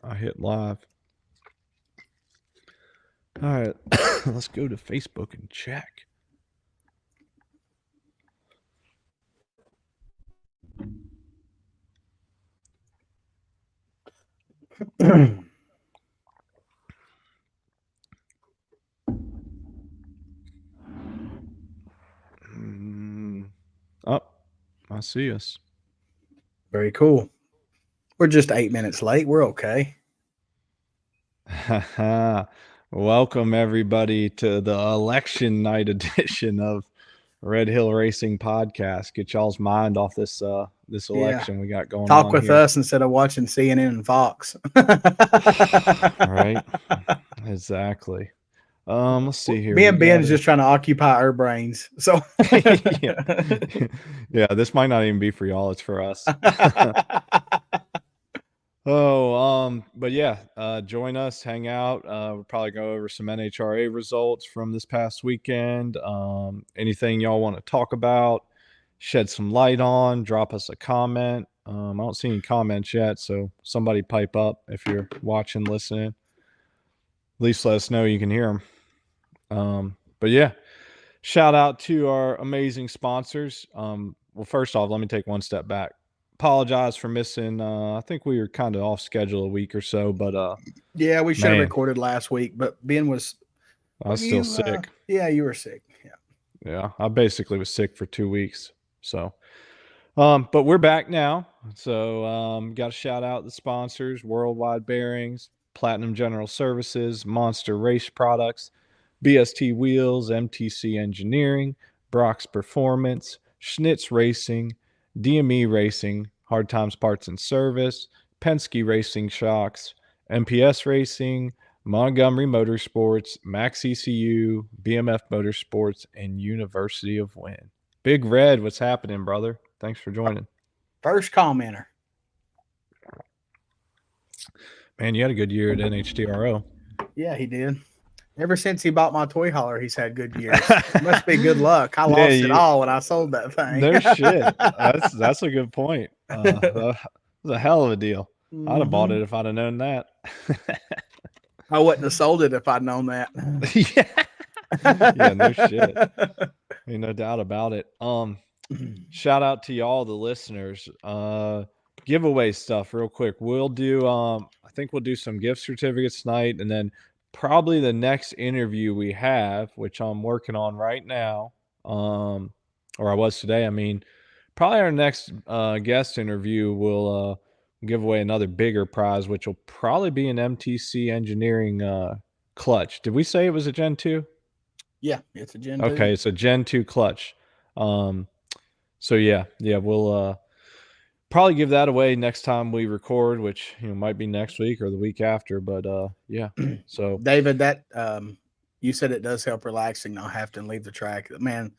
I hit live. All right, let's go to Facebook and check. Oh, I see us. Very cool. We're just 8 minutes late. We're okay. Welcome everybody to the election night edition of Red Hill Racing Podcast. Get y'all's mind off this election we got going Talk on with here. us instead of watching CNN and Fox. Right? Exactly. Let's see here. Me and Ben's just trying to occupy our brains. So yeah, this might not even be for y'all, it's for us. But yeah, join us, hang out. We'll probably go over some NHRA results from this past weekend. Anything y'all want to talk about, shed some light on, drop us a comment. I don't see any comments yet, so somebody pipe up if you're watching, listening. At least let us know you can hear them. But yeah, shout out to our amazing sponsors. Well, first off, let me take one step back. Apologize for missing. I think we were kind of off schedule a week or so, but yeah, we should have recorded last week, but Ben was. I was still sick. Yeah, you were sick. Yeah, I basically was sick for 2 weeks. So, but we're back now. So, got to shout out the sponsors: Worldwide Bearings, Platinum General Services, Monster Race Products, BST Wheels, MTC Engineering, Brock's Performance, Schnitz Racing, DME Racing, Hard Times Parts and Service, Penske Racing Shocks, MPS Racing, Montgomery Motorsports, Max ECU, BMF Motorsports, and University of Wynn. Big Red, what's happening, brother? Thanks for joining. First commenter. Man, you had a good year at NHRA. Yeah, he did. Ever since he bought my toy hauler, he's had good years. Must be good luck. I lost it all when I sold that thing. No shit. That's a good point. That was a hell of a deal. I'd have bought it if I'd have known that. I wouldn't have sold it if I'd known that. Yeah, no shit. Ain't no doubt about it. Shout out to y'all, the listeners. Giveaway stuff real quick. We'll do I think we'll do some gift certificates tonight, and then probably the next interview we have, which I'm working on right now, or I was today. I mean, probably our next guest interview will give away another bigger prize, which will probably be an MTC Engineering clutch. Did we say it was a Gen 2? Yeah, it's a Gen 2. Okay, it's a Gen 2 clutch. So yeah, we'll probably give that away next time we record, which might be next week or the week after. But yeah. So David, that you said it does help relaxing, not having to leave the track. Man,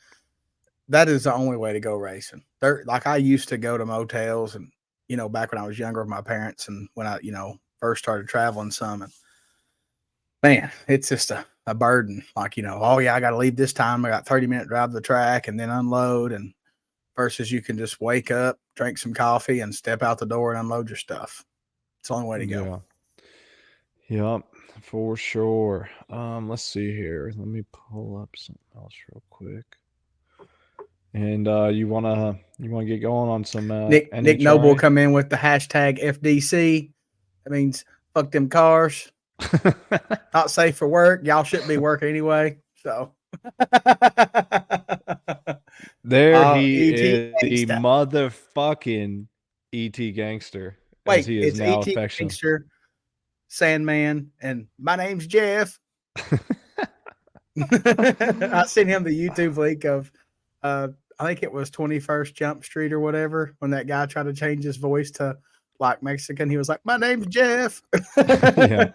that is the only way to go racing. Like I used to go to motels, and back when I was younger with my parents, and when I first started traveling some, and man, it's just a burden. Like oh yeah, I got to leave this time. I got 30-minute drive to the track and then unload, and versus you can just wake up, drink some coffee, and step out the door and unload your stuff. It's the only way to go. Yep, for sure. Let's see here. Let me pull up something else real quick. And you wanna get going on some Nick Noble come in with the hashtag FDC. That means fuck them cars. Not safe for work. Y'all shouldn't be working anyway. So there he is, the motherfucking ET gangster. Wait, he is now ET gangster, Sandman, and my name's Jeff. I sent him the YouTube link of I think it was 21st Jump Street or whatever, when that guy tried to change his voice to like Mexican. He was like, my name's Jeff. Yeah.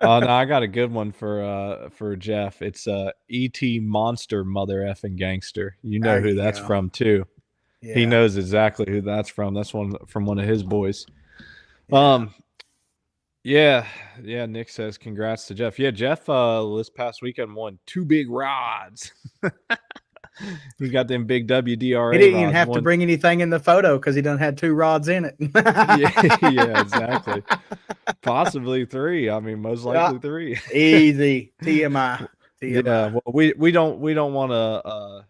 Oh no, I got a good one for Jeff. It's ET Monster Mother effing Gangster. You know who that's from too. Yeah. He knows exactly who that's from. That's one from one of his boys. Yeah. Yeah, Nick says congrats to Jeff. Yeah, Jeff this past weekend won 2 big rods. He got them big WDRA. He didn't even have to bring anything in the photo because he done had 2 rods in it. yeah, exactly. Possibly 3. I mean, most likely 3. Easy. TMI. Yeah, TMI. well, we don't want to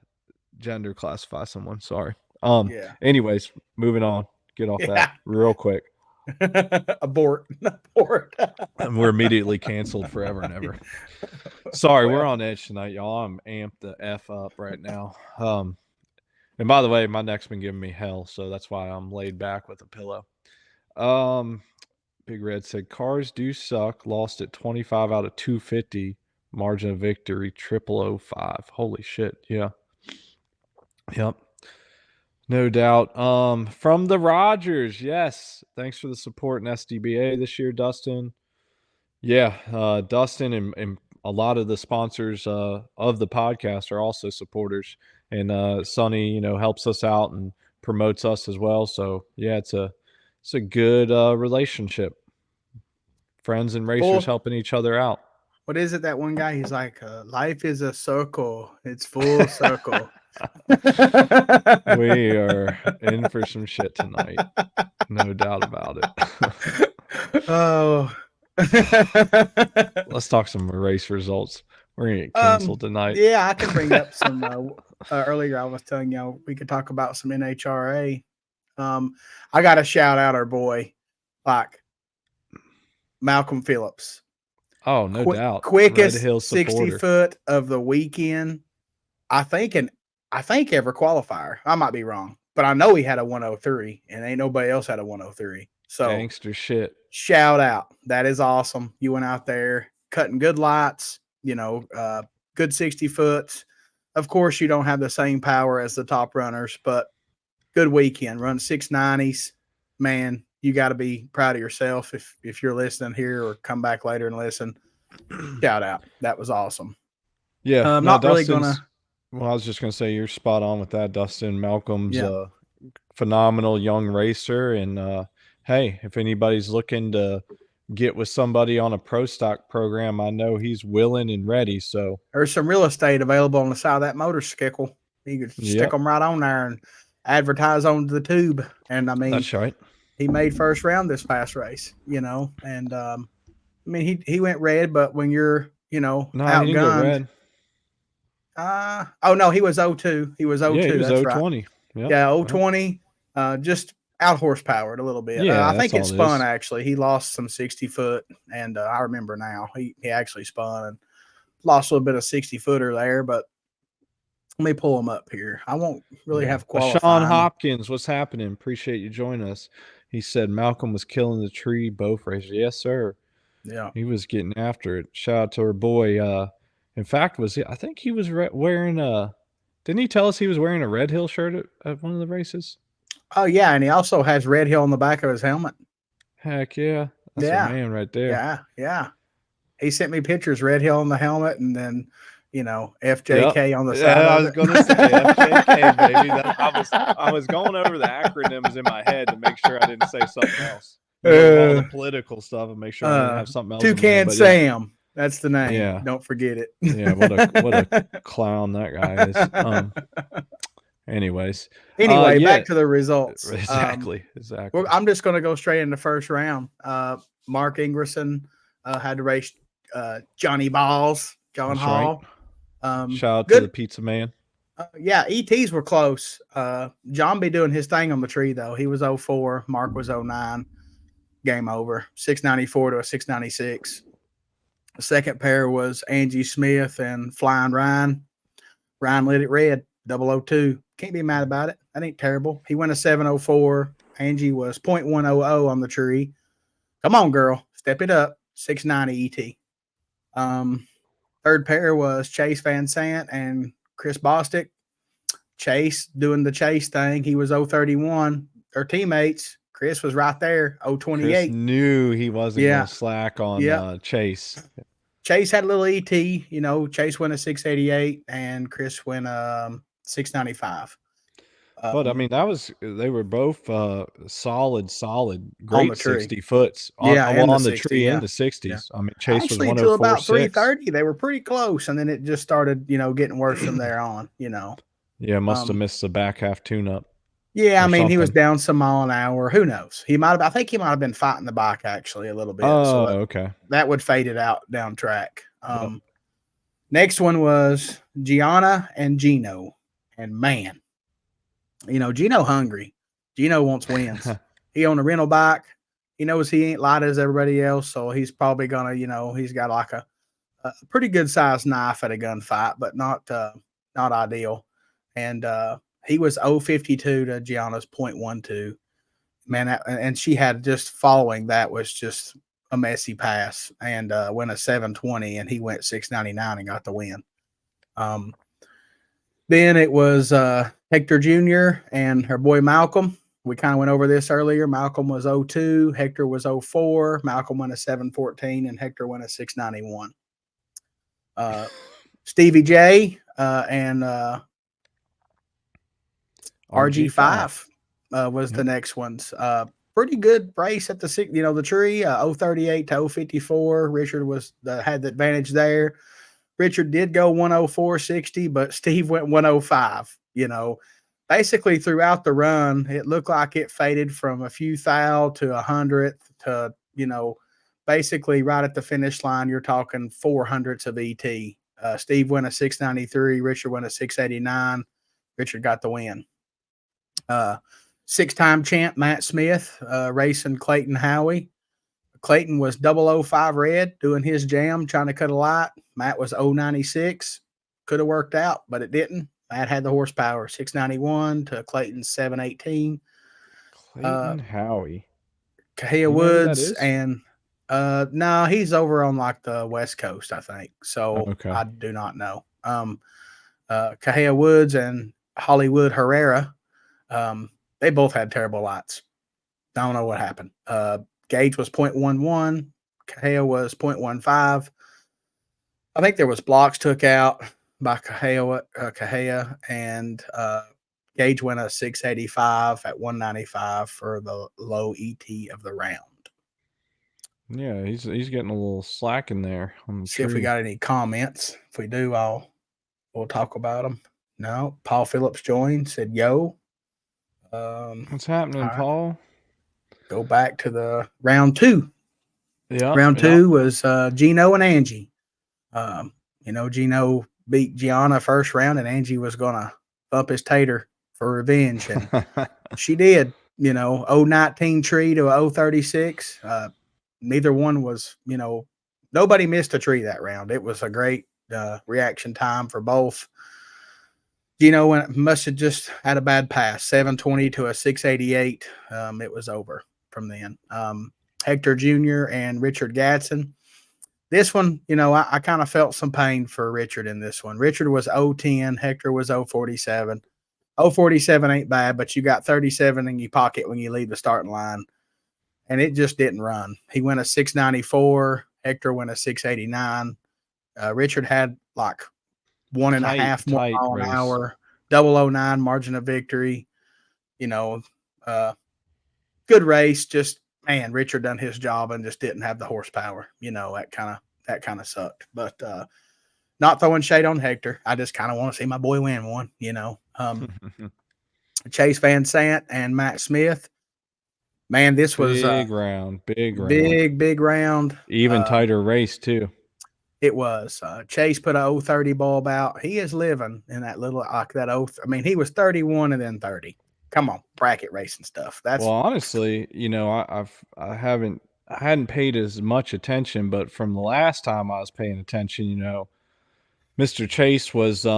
gender classify someone. Sorry. Um. Yeah. Anyways, moving on. Get off Yeah. that real quick. Abort. Abort. And we're immediately canceled forever and ever. Sorry, we're Well, on edge tonight, y'all. I'm amped the f up right now. And by the way, my neck's been giving me hell, so that's why I'm laid back with a pillow. Um, Big Red said cars do suck. Lost at 25 out of 250. Margin of victory 0005. Holy shit. Yeah. Yep. No doubt. From the Rogers. Yes. Thanks for the support in SDBA this year, Dustin. Yeah. Dustin and a lot of the sponsors of the podcast are also supporters. And Sonny, helps us out and promotes us as well. So yeah, it's a good relationship. Friends and racers full. helping each other out. What is it? That one guy, he's like, life is a circle. It's full circle. We are in for some shit tonight. No doubt about it. Oh. Let's talk some race results. We're gonna get canceled tonight. Yeah, I can bring up some. Earlier, I was telling you we could talk about some NHRA. I got to shout out our boy, like Malcolm Phillips. Oh, no doubt. Red Quickest Hill 60 supporter. foot of the weekend. I think ever qualifier. I might be wrong, but I know he had a 103 and ain't nobody else had a 103. So Gangster shit. shout out. That is awesome. You went out there cutting good lights, good 60 foots. Of course, you don't have the same power as the top runners, but good weekend. Run 690s. Man, you got to be proud of yourself if you're listening here or come back later and listen. Shout out. That was awesome. Yeah. I'm No, not really Dustin's. going to. Well, I was just gonna say you're spot on with that, Dustin. Malcolm's Yeah. a phenomenal young racer, and hey, if anybody's looking to get with somebody on a pro stock program, I know he's willing and ready. So There's some real estate available on the side of that motorcycle. You could stick yep, them right on there and advertise on the tube. And I mean, that's right. he made first round this past race, and I mean, he went red, but when you're, No, he didn't go outgunned, red. oh no, he was 02. He was Yeah, he 02. was That's right. 020. Yep. Yeah, Yep. 020, just out horsepowered a little bit. Yeah, I that's think it all it spun is. actually. He lost some 60 foot, and I remember now he actually spun and lost a little bit of 60 footer there, but let me pull him up here. I won't really Yeah. have Sean qualifying. Hopkins, what's happening? Appreciate you joining us. He said Malcolm was killing the tree both races. Yes, sir. Yeah. He was getting after it. Shout out to our boy. In fact, I think he was wearing a. Didn't he tell us he was wearing a Red Hill shirt at one of the races? Oh yeah, and he also has Red Hill on the back of his helmet. Heck yeah, that's a Yeah. man right there. Yeah. Yeah. He sent me pictures, Red Hill on the helmet, and then Yep. FJK on the Yeah, side I of was it. gonna say FJK, baby. I was going over the acronyms in my head to make sure I didn't say something else. All the political stuff and make sure I didn't have something else in my head. Toucan But yeah, Sam. That's the name. yeah, Don't forget it. yeah. What a clown that guy is. Anyways, Anyway, yeah, back to the results. exactly. I'm just going to go straight into first round. Mark Ingerson had to race Johnny Balls, John That's Hall. right. Shout out good. to the pizza man. Yeah, ETs were close. John be doing his thing on the tree, though. He was 04. Mark was 09. Game over. 694 to a 696. The second pair was Angie Smith and Flying Ryan. Ryan lit it red, 002. Can't be mad about it. That ain't terrible. He went a 704. Angie was 0.100 on the tree. Come on, girl. Step it up. 690 ET. Third pair was Chase Van Sant and Chris Bostick. Chase doing the Chase thing. He was 031. Their teammates. Chris was right there, 028. Chris knew he wasn't going to slack on Chase. Chase had a little ET. Chase went a 688 and Chris went 695. But I mean, they were both solid, great 60 foots on the, the 60, tree in the 60s. Yeah. I mean, Chase actually was until about 104.6. 330, they were pretty close, and then it just started, getting worse from there on. Yeah, must have missed the back half tune up. Yeah, I or mean, he was something. down some mile an hour. Who knows? He might have. I think he might have been fighting the bike actually a little bit. So Oh, okay. that would fade it out down track. Yep. Next one was Gianna and Gino, and man, Gino hungry. Gino wants wins. He on a rental bike. He knows he ain't light as everybody else, so he's probably gonna, he's got like a pretty good sized knife at a gunfight, but not ideal. And he was 052 to Gianna's 0.12. Man, and she had just following that was just a messy pass and went a 720, and he went 699 and got the win. Um, then it was Hector Jr. and her boy Malcolm. We kind of went over this earlier. Malcolm was 02, Hector was 04. Malcolm went a 714, and Hector went a 691. Stevie J and RG5. RG5 was the Yep. next ones. Pretty good race at the the tree. 038 to 054. Richard had the advantage there. Richard did go 104.60, but Steve went 105. Basically throughout the run, it looked like it faded from a few thou to 100th to basically right at the finish line. You're talking 400ths of ET. Steve went a 693. Richard went a 689. Richard got the win. Six-time champ Matt Smith racing Clayton Howie. Clayton was 005 red doing his jam, trying to cut a light. Matt was 096. Could have worked out, but it didn't. Matt had the horsepower, 691 to Clayton's 718. Clayton Howie. Kahia You know who that Woods is? and no, he's over on like the West Coast, I think. So Okay. I do not know. Kahia Woods and Hollywood Herrera, they both had terrible lights. I don't know what happened. Gage was 0.11. Kahia was 0.15. I think there was blocks took out by Kahia and Gage went a 685 at 195 for the low ET of the round. Yeah, he's getting a little slack in there on the See if we tree. got any comments. If we do, we'll talk about them. No, Paul Phillips joined, said yo. What's All happening, right, Paul? go back to the round two. Yep, Round yep. two was Gino and Angie. Gino beat Gianna first round, and Angie was gonna bump his tater for revenge, and she did. 019 tree to 036. Neither one was, nobody missed a tree that round. It was a great reaction time for both. Must have just had a bad pass, 720 to a 688. It was over from then. Hector Jr. and Richard Gadsden. This one, I kind of felt some pain for Richard in this one. Richard was 010, Hector was 047. 047 ain't bad, but you got 37 in your pocket when you leave the starting line. And it just didn't run. He went a 694. Hector went a 689. Richard had like one and a half more Tight mile an race. hour, 009 margin of victory. You know, uh, Good race. Just man, Richard done his job and just didn't have the horsepower. That kind of sucked. But not throwing shade on Hector. I just kind of want to see my boy win one. Chase Van Sant and Matt Smith. Man, this was a Big round, big round. big round. Even tighter race too. It was. Chase put a 030 bulb out. He is living in that little like that oath. I mean, he was 31 and then 30. Come on, bracket racing stuff. Well, That's honestly, I hadn't paid as much attention, but from the last time I was paying attention, Mr. Chase was they've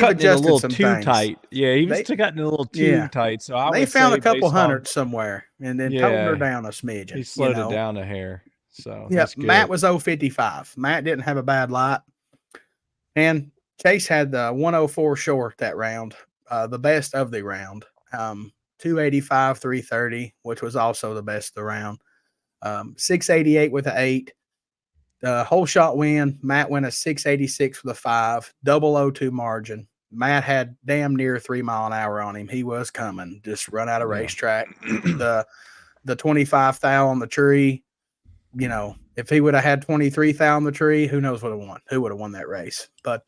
cutting it a adjusted little some too things. tight. Yeah, he was They cutting it a little too yeah. tight. So I They would found a say couple based on hundred somewhere and then toned her yeah, down a he smidgen. slowed it down a hair. So Yep. that's Matt good. was 055. Matt didn't have a bad light. And Chase had the 104 short that round, the best of the round. 285, 330, which was also the best of the round. 688 with an 8. Whole shot win. Matt went a 686 with a 5, 002 margin. Matt had damn near 3 mile an hour on him. He was coming, just run out of Yeah. racetrack. The 25 thou on the tree, if he would have had 23 thou on the tree, who knows what would have won? Who would have won that race? But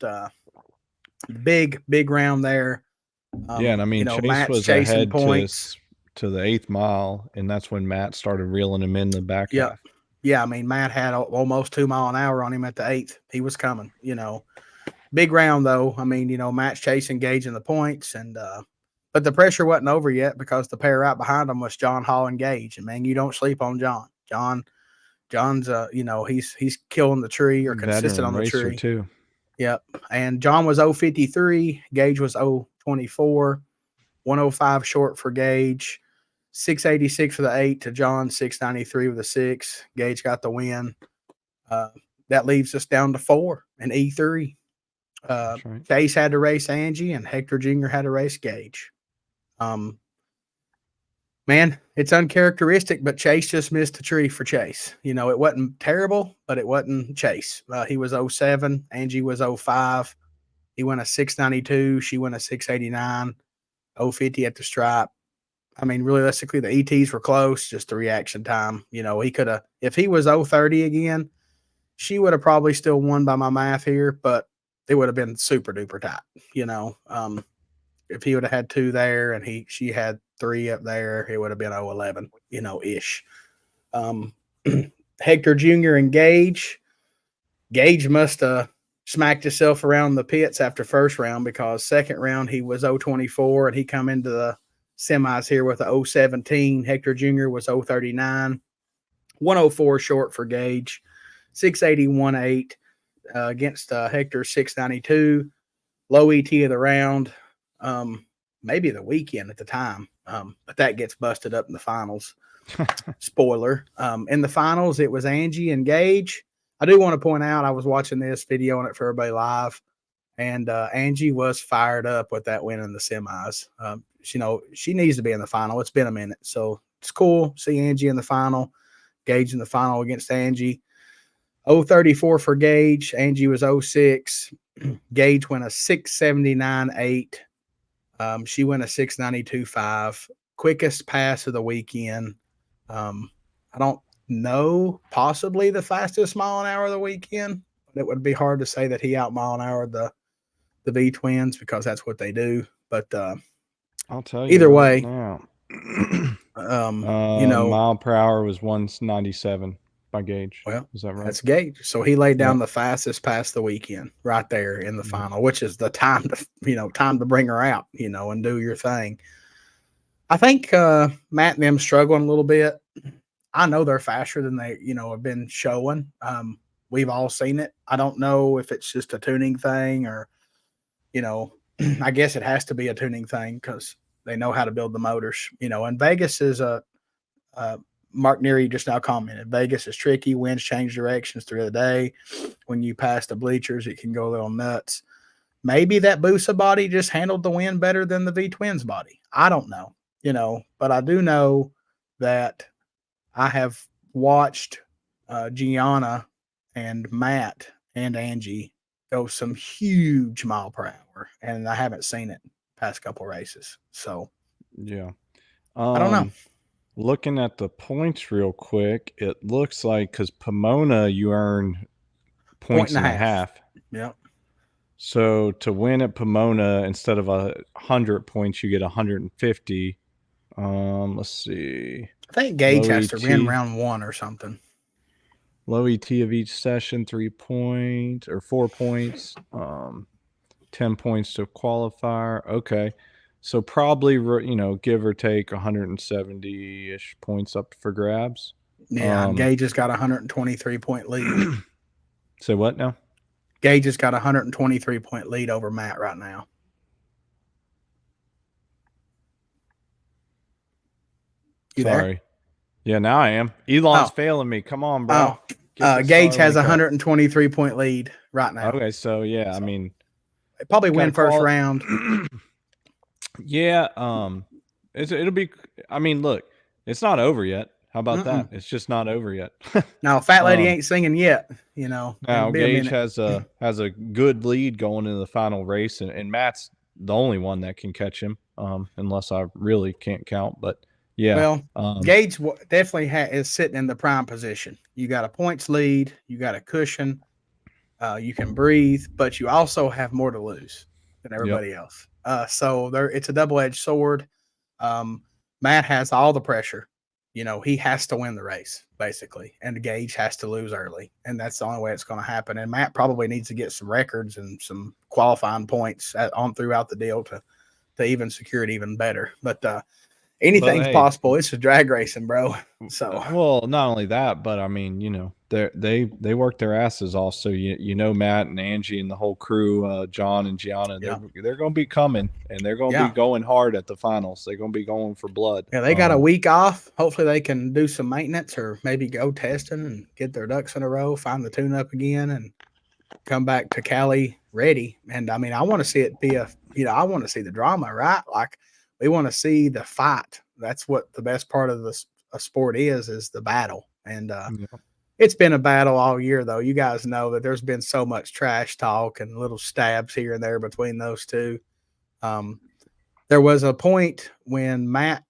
big round there. Yeah, and I mean Chase Matt's was chasing ahead points. to the 8th mile, and that's when Matt started reeling him in the back Yep. half. Yeah, I mean, Matt had almost 2 mile an hour on him at the eighth. He was coming, Big round though. I mean, Matt's chasing, gauging the points, and but the pressure wasn't over yet because the pair right behind him was John Hall and Gage. And man, you don't sleep on John. John's he's killing the tree or consistent Veteran on the racer tree. too. Yep. And John was 053, Gage was 024, 105 short for Gage, 686 for the 8 to John, 693 with the 6. Gage got the win. Uh, that leaves us down to 4 and E3. That's right. Chase had to race Angie, and Hector Jr. had to race Gage. Man, it's uncharacteristic, but Chase just missed the tree for Chase. It wasn't terrible, but it wasn't Chase. He was 07. Angie was 05. He went a 692. She went a 689. 050 at the stripe. I mean, realistically, the ETs were close, just the reaction time. He could have, if he was 030 again, she would have probably still won by my math here, but it would have been super duper tight. If he would have had 2 there and she had 3 up there, it would have been 011, ish. Hector Jr. and Gage. Gage must have smacked himself around the pits after first round because second round he was 024 and he come into the semis here with a 017. Hector Jr. was 039. 104 short for Gage. 681.8 against Hector 692. Low ET of the round. Maybe the weekend at the time, but that gets busted up in the finals. Spoiler. In the finals, it was Angie and Gage. I do want to point out, I was watching this video on it for everybody live, and Angie was fired up with that win in the semis. She needs to be in the final. It's been a minute, so it's cool. See Angie in the final, Gage in the final against Angie. 034 for Gage. Angie was 06. Gage went a 679.8. She went a 692.5. Quickest pass of the weekend. I don't know, possibly the fastest mile an hour of the weekend. But it would be hard to say that he out mile an hour the V twins because that's what they do. But I'll tell you either right way, now. you know, Mile per hour was 197 by Gage. well, Is that right? that's Gage. So he laid down Yep. the fastest pass the weekend right there in the final, which is the time to bring her out, and do your thing. I think Matt and them struggling a little bit. I know they're faster than they, have been showing. We've all seen it. I don't know if it's just a tuning thing or, I guess it has to be a tuning thing because they know how to build the motors, and Vegas is Mark Neary just now commented, Vegas is tricky. Winds change directions through the day. When you pass the bleachers, it can go a little nuts. Maybe that Busa body just handled the wind better than the V Twins body. I don't know, but I do know that I have watched Gianna and Matt and Angie go some huge mile per hour, and I haven't seen it past couple races. So Yeah. I don't know. Looking at the points real quick, it looks like because Pomona, you earn Point points and a and a half. half. Yep. So to win at Pomona, instead of 100 points, you get 150. Let's see. I think Gage Low has to win ET. round 1 or something. Low ET of each session, 3 points or 4 points. 10 points to qualifier. Okay. So probably, give or take 170-ish points up for grabs. Yeah, Gage has got a 123-point lead. Say what now? Gage has got a 123-point lead over Matt right now. You Sorry. there? Yeah, now I am. Elon's failing me. Come on, bro. Gage has a 123-point lead right now. Okay, so yeah, I mean, probably win first round. Yeah, it'll be. I mean, look, it's not over yet. How about that? It's just not over yet. No, Fat Lady ain't singing yet. Now Gage has a good lead going into the final race, and Matt's the only one that can catch him, unless I really can't count. But yeah, well, Gage definitely is sitting in the prime position. You got a points lead, you got a cushion, you can breathe, but you also have more to lose than everybody else. So there, it's a double edged sword. Um, Matt has all the pressure. He has to win the race basically, and Gage has to lose early, and that's the only way it's going to happen. And Matt probably needs to get some records and some qualifying points on throughout the deal to even secure it even better. But But anything's hey, possible. It's a drag racing, bro. So well, not only that, but I mean, they work their asses off. So Matt and Angie and the whole crew, John and Gianna, yeah, they're going to be coming, and they're going to be yeah. going hard at the finals. They're going to be going for blood. Yeah, they got a week off. Hopefully, they can do some maintenance or maybe go testing and get their ducks in a row, find the tune up again, and come back to Cali ready. And I mean, I want to see it be I want to see the drama, right? Like, we want to see the fight. That's what the best part of the a sport is the battle. And Yeah. it's been a battle all year, though. You guys know that there's been so much trash talk and little stabs here and there between those two. Um, there was a point when Matt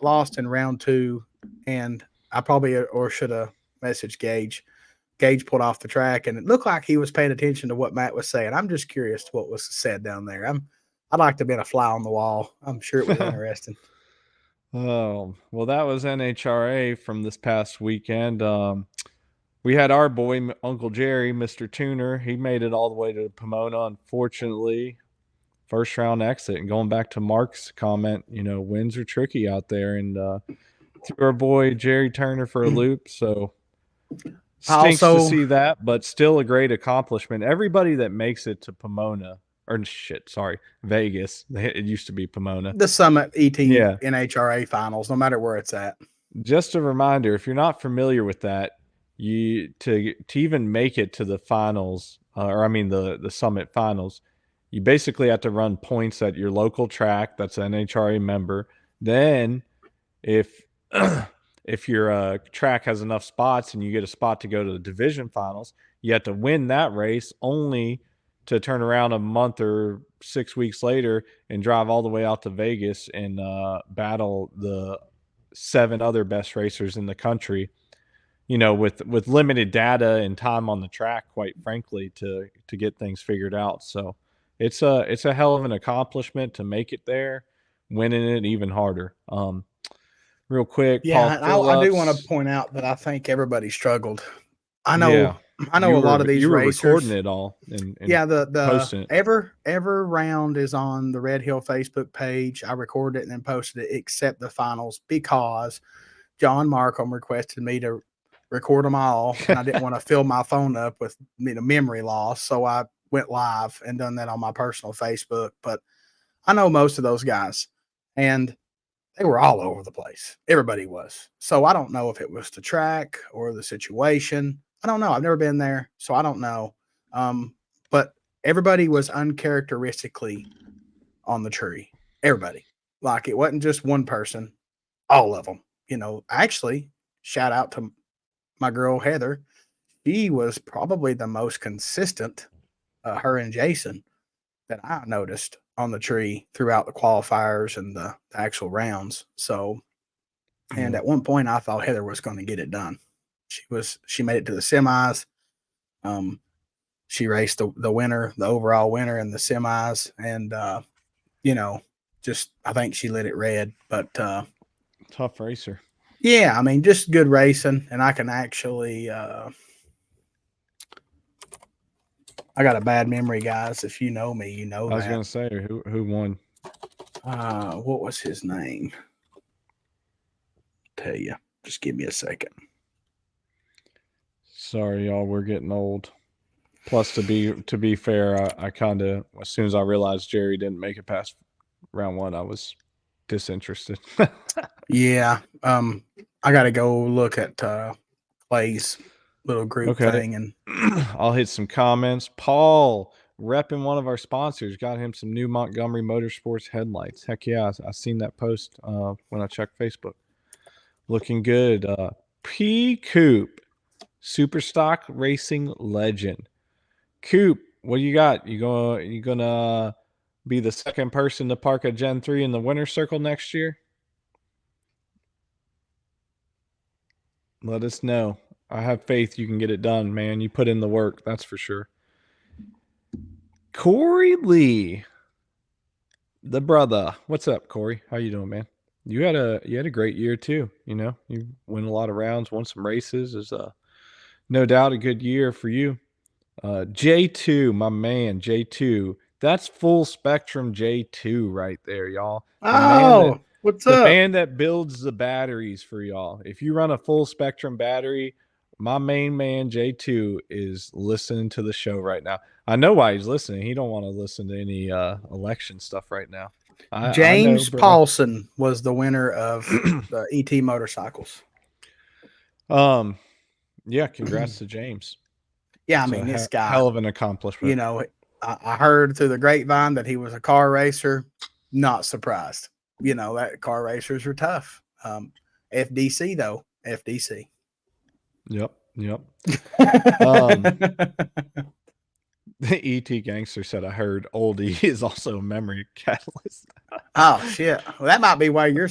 lost in round two, and I probably or should have messaged Gage. Gage pulled off the track, and it looked like he was paying attention to what Matt was saying. I'm just curious to what was said down there. I'd like to have been a fly on the wall. I'm sure it was interesting. Oh, well, that was NHRA from this past weekend. We had our boy, Uncle Jerry, Mr. Tuner. He made it all the way to Pomona, unfortunately. First round exit. And going back to Mark's comment, wins are tricky out there. And threw our boy Jerry Turner for a loop. So I stinks to also see that, but still a great accomplishment. Everybody that makes it to Pomona, or shit, sorry, Vegas. It used to be Pomona. the Summit ET Yeah. NHRA finals, no matter where it's at. Just a reminder, if you're not familiar with that, you to even make it to the finals, or I mean the summit finals, you basically have to run points at your local track that's an NHRA member. Then if if your track has enough spots and you get a spot to go to the division finals, you have to win that race only to turn around a month or 6 weeks later and drive all the way out to Vegas and battle the 7 other best racers in the country. With limited data and time on the track, quite frankly, to get things figured out. So it's a hell of an accomplishment to make it there. Winning it even harder. Real quick, Paul Yeah, and I do want to Phillips. point out that I think everybody struggled. I know, Yeah, I know a lot of these you were recording racers. it all and Yeah, the posting it. ever round is on the Red Hill Facebook page. I recorded it and then posted it, except the finals, because John Markham requested me to record them all, and I didn't want to fill my phone up with memory loss, so I went live and done that on my personal Facebook. But I know most of those guys, and they were all over the place. Everybody was. So I don't know if it was the track or the situation. I don't know. I've never been there, so I don't know. But everybody was uncharacteristically on the tree. Everybody. Like, it wasn't just one person, all of them. Actually, shout out to my girl Heather. She was probably the most consistent, her and Jason, that I noticed on the tree throughout the qualifiers and the actual rounds. So, and Yeah. at one point, I thought Heather was going to get it done. She made it to the semis. Um, she raced the winner, the overall winner in the semis, and you know, just I think she lit it red. But Tough racer. yeah, I mean, just good racing, and I can actually. I got a bad memory, guys. If you know me, you know I was that. gonna say who won. What was his name? Tell you. Just give me a second. Sorry, y'all, we're getting old. Plus, to be fair, I kind of as soon as I realized Jerry didn't make it past round one, I was disinterested. Yeah. I got to go look at Clay's little group Okay. thing, and I'll hit some comments. Paul, repping one of our sponsors, got him some new Montgomery Motorsports headlights. Heck yeah, I seen that post when I checked Facebook. Looking good. P Coop, Super Stock Racing Legend. Coop, what do you got? You gonna be the second person to park a Gen 3 in the winner's circle next year? Let us know. I have faith you can get it done, man. You put in the work, that's for sure. Corey Lee. the brother. What's up, Corey? How you doing, man? You had a great year too. You know, you win a lot of rounds, won some races. Is no doubt a good year for you. J2, my man, J2. That's full spectrum J2 right there, y'all. The man that Oh, what's the up? man that builds the batteries for y'all. If you run a full spectrum battery, my main man J2 is listening to the show right now. I know why he's listening. He don't want to listen to any election stuff right now. I know, James bro. Paulson was the winner of the ET motorcycles. um yeah, congrats to James. Yeah, I It's a mean, this guy, hell of an accomplishment. you know, I heard through the grapevine that he was a car racer. Not surprised. You know, that car racers are tough. FDC, though, FDC. Yep, yep. Um The ET gangster said, I heard oldie is also a memory catalyst. Oh shit! Well, that might be why you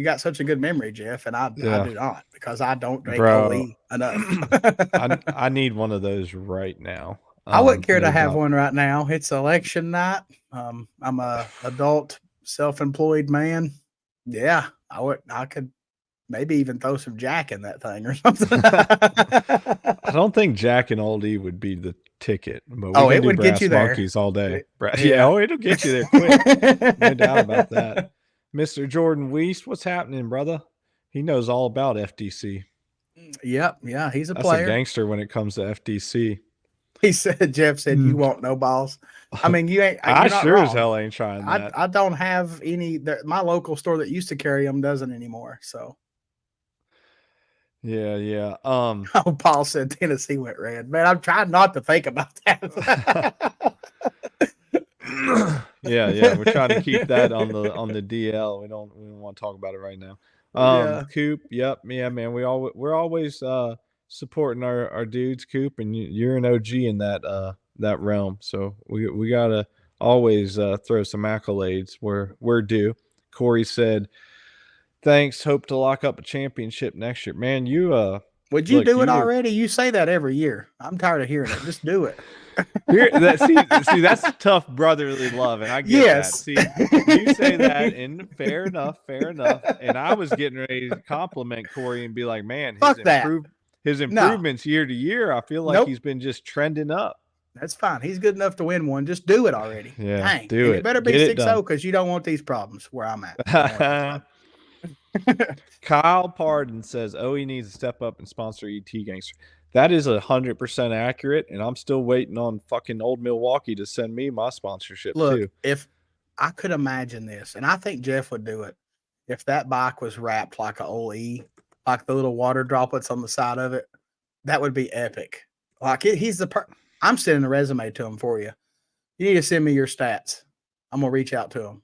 got such a good memory, Jeff, and I Yeah, do not because I don't drink bro. OE enough. I need one of those right now. I wouldn't care to No have doubt. one right now. It's election night. I'm a adult, self-employed man. Yeah, I could maybe even throw some Jack in that thing or something. I don't think Jack and Oldie would be the ticket, but we Oh, can it do would get you Brass there. Monkeys all day. Yeah, Yeah. oh, it'll get you there quick. No doubt about that. Mr. Jordan Weast, what's happening, brother? He knows all about FDC. Yep. Yeah, he's a That's a player. gangster when it comes to FDC. Jeff said, you Mm. want no balls. I mean, I you're not sure as wrong. hell ain't trying that. I don't have any. My local store that used to carry them doesn't anymore. So, Yeah, yeah. oh, Paul said Tennessee went red. Man, I'm trying not to think about that. Yeah, yeah. We're trying to keep that on the DL. We don't want to talk about it right now. Yeah. Coop, yep, yeah, man. We're always supporting our dudes, Coop, and you're an OG in that realm. So we gotta always throw some accolades where we're due. Corey said, "Thanks. Hope to lock up a championship next year." Man, you Would you look, do it you were already? You say that every year. I'm tired of hearing it. Just do it. here that see that's tough brotherly love, and I get that. Yes. See, you say that, and fair enough, fair enough. And I was getting ready to compliment Corey and be like, man, Fuck that. his No. improvements year to year, I feel like Nope. he's been just trending up. That's fine. He's good enough to win one. Just do it already. Yeah, Dang. do And it it. better be Get it 6-0 done. because you don't want these problems where I'm at. You don't want these problems. Kyle Pardon says, "Oh, he needs to step up and sponsor ET Gangster." That is 100% accurate, and I'm still waiting on fucking Old Milwaukee to send me my sponsorship Look, too. if I could imagine this, and I think Jeff would do it, if that bike was wrapped like a old E, like the little water droplets on the side of it, that would be epic. Like he's I'm sending a resume to him for you. You need to send me your stats. I'm gonna reach out to him.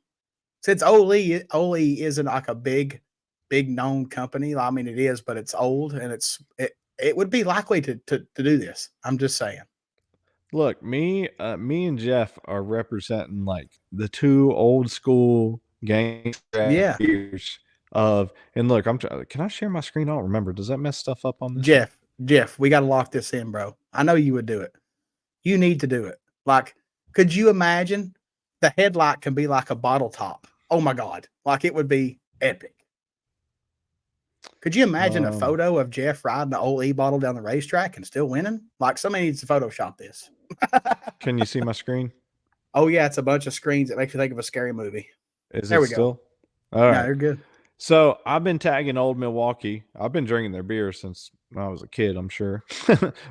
Since Ole isn't like a big known company. I mean, it is, but it's old and it would be likely to do this. I'm just saying. Look, me and Jeff are representing like the two old school gangster Yeah, years of. And look, can I share my screen? I don't remember. Does that mess stuff up on this one? Jeff, we got to lock this in, bro. I know you would do it. You need to do it. Like, could you imagine the headlight can be like a bottle top? Oh my god, like it would be epic. Could you imagine a Um, photo of Jeff riding the old E bottle down the racetrack and still winning? Like somebody needs to Photoshop this. can you see my screen? Oh yeah, it's a bunch of screens that makes you think of a scary movie. Is There it we go. still? All No, right. you're good. So I've been tagging Old Milwaukee. I've been drinking their beer since I was a kid, I'm sure.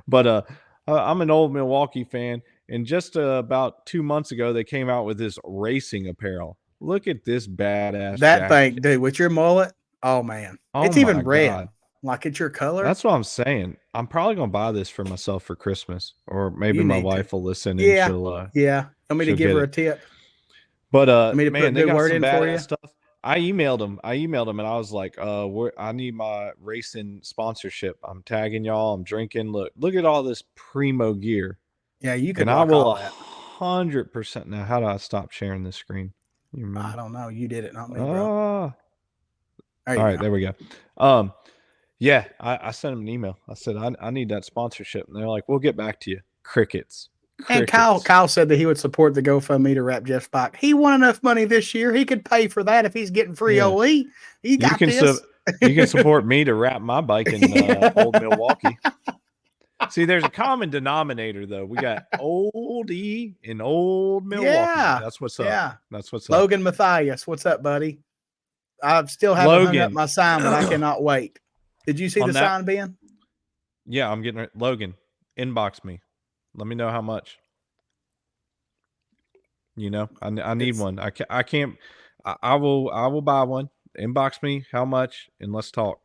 But I'm an Old Milwaukee fan, and just about 2 months ago, they came out with this racing apparel. Look at this badass That jacket. thing, dude, with your mullet. Oh man, Oh it's my even red. god, Like it's your color. that's what I'm saying. I'm probably gonna buy this for myself for Christmas, or maybe You my need to. wife will listen and Yeah, yeah. Want me to she'll give get her a it. tip? But Want me to put a man, they good got word some in for badass you? stuff. I emailed them, and I was like, I need my racing sponsorship. I'm tagging y'all. I'm drinking. Look at all this primo gear, Yeah, you could and I rock will all a that. 100%. Now, how do I stop sharing this screen? You I remember? don't know. You did it, not me, bro. Ah, There all you right, go. there we go. Um, yeah, I sent them an email. I said I need that sponsorship, and they're like, we'll get back to you. Crickets. And Kyle Crickets. Kyle said that he would support the GoFundMe to wrap Jeff's bike. He won enough money this year. He could pay for that if he's getting free Yeah. OE. He You got can this. you can support me to wrap my bike in old Milwaukee. See, there's a common denominator though. We got old E in old Milwaukee. Yeah. That's what's up. Yeah. That's what's up. Logan Matthias, what's up, buddy? I still haven't hung up Logan. my sign, but I cannot wait. Did you see On the that, sign, Ben? yeah, I'm getting it. Logan, inbox me. Let me know how much. You know, I need It's one. I can't. I will buy one. Inbox me how much, and let's talk.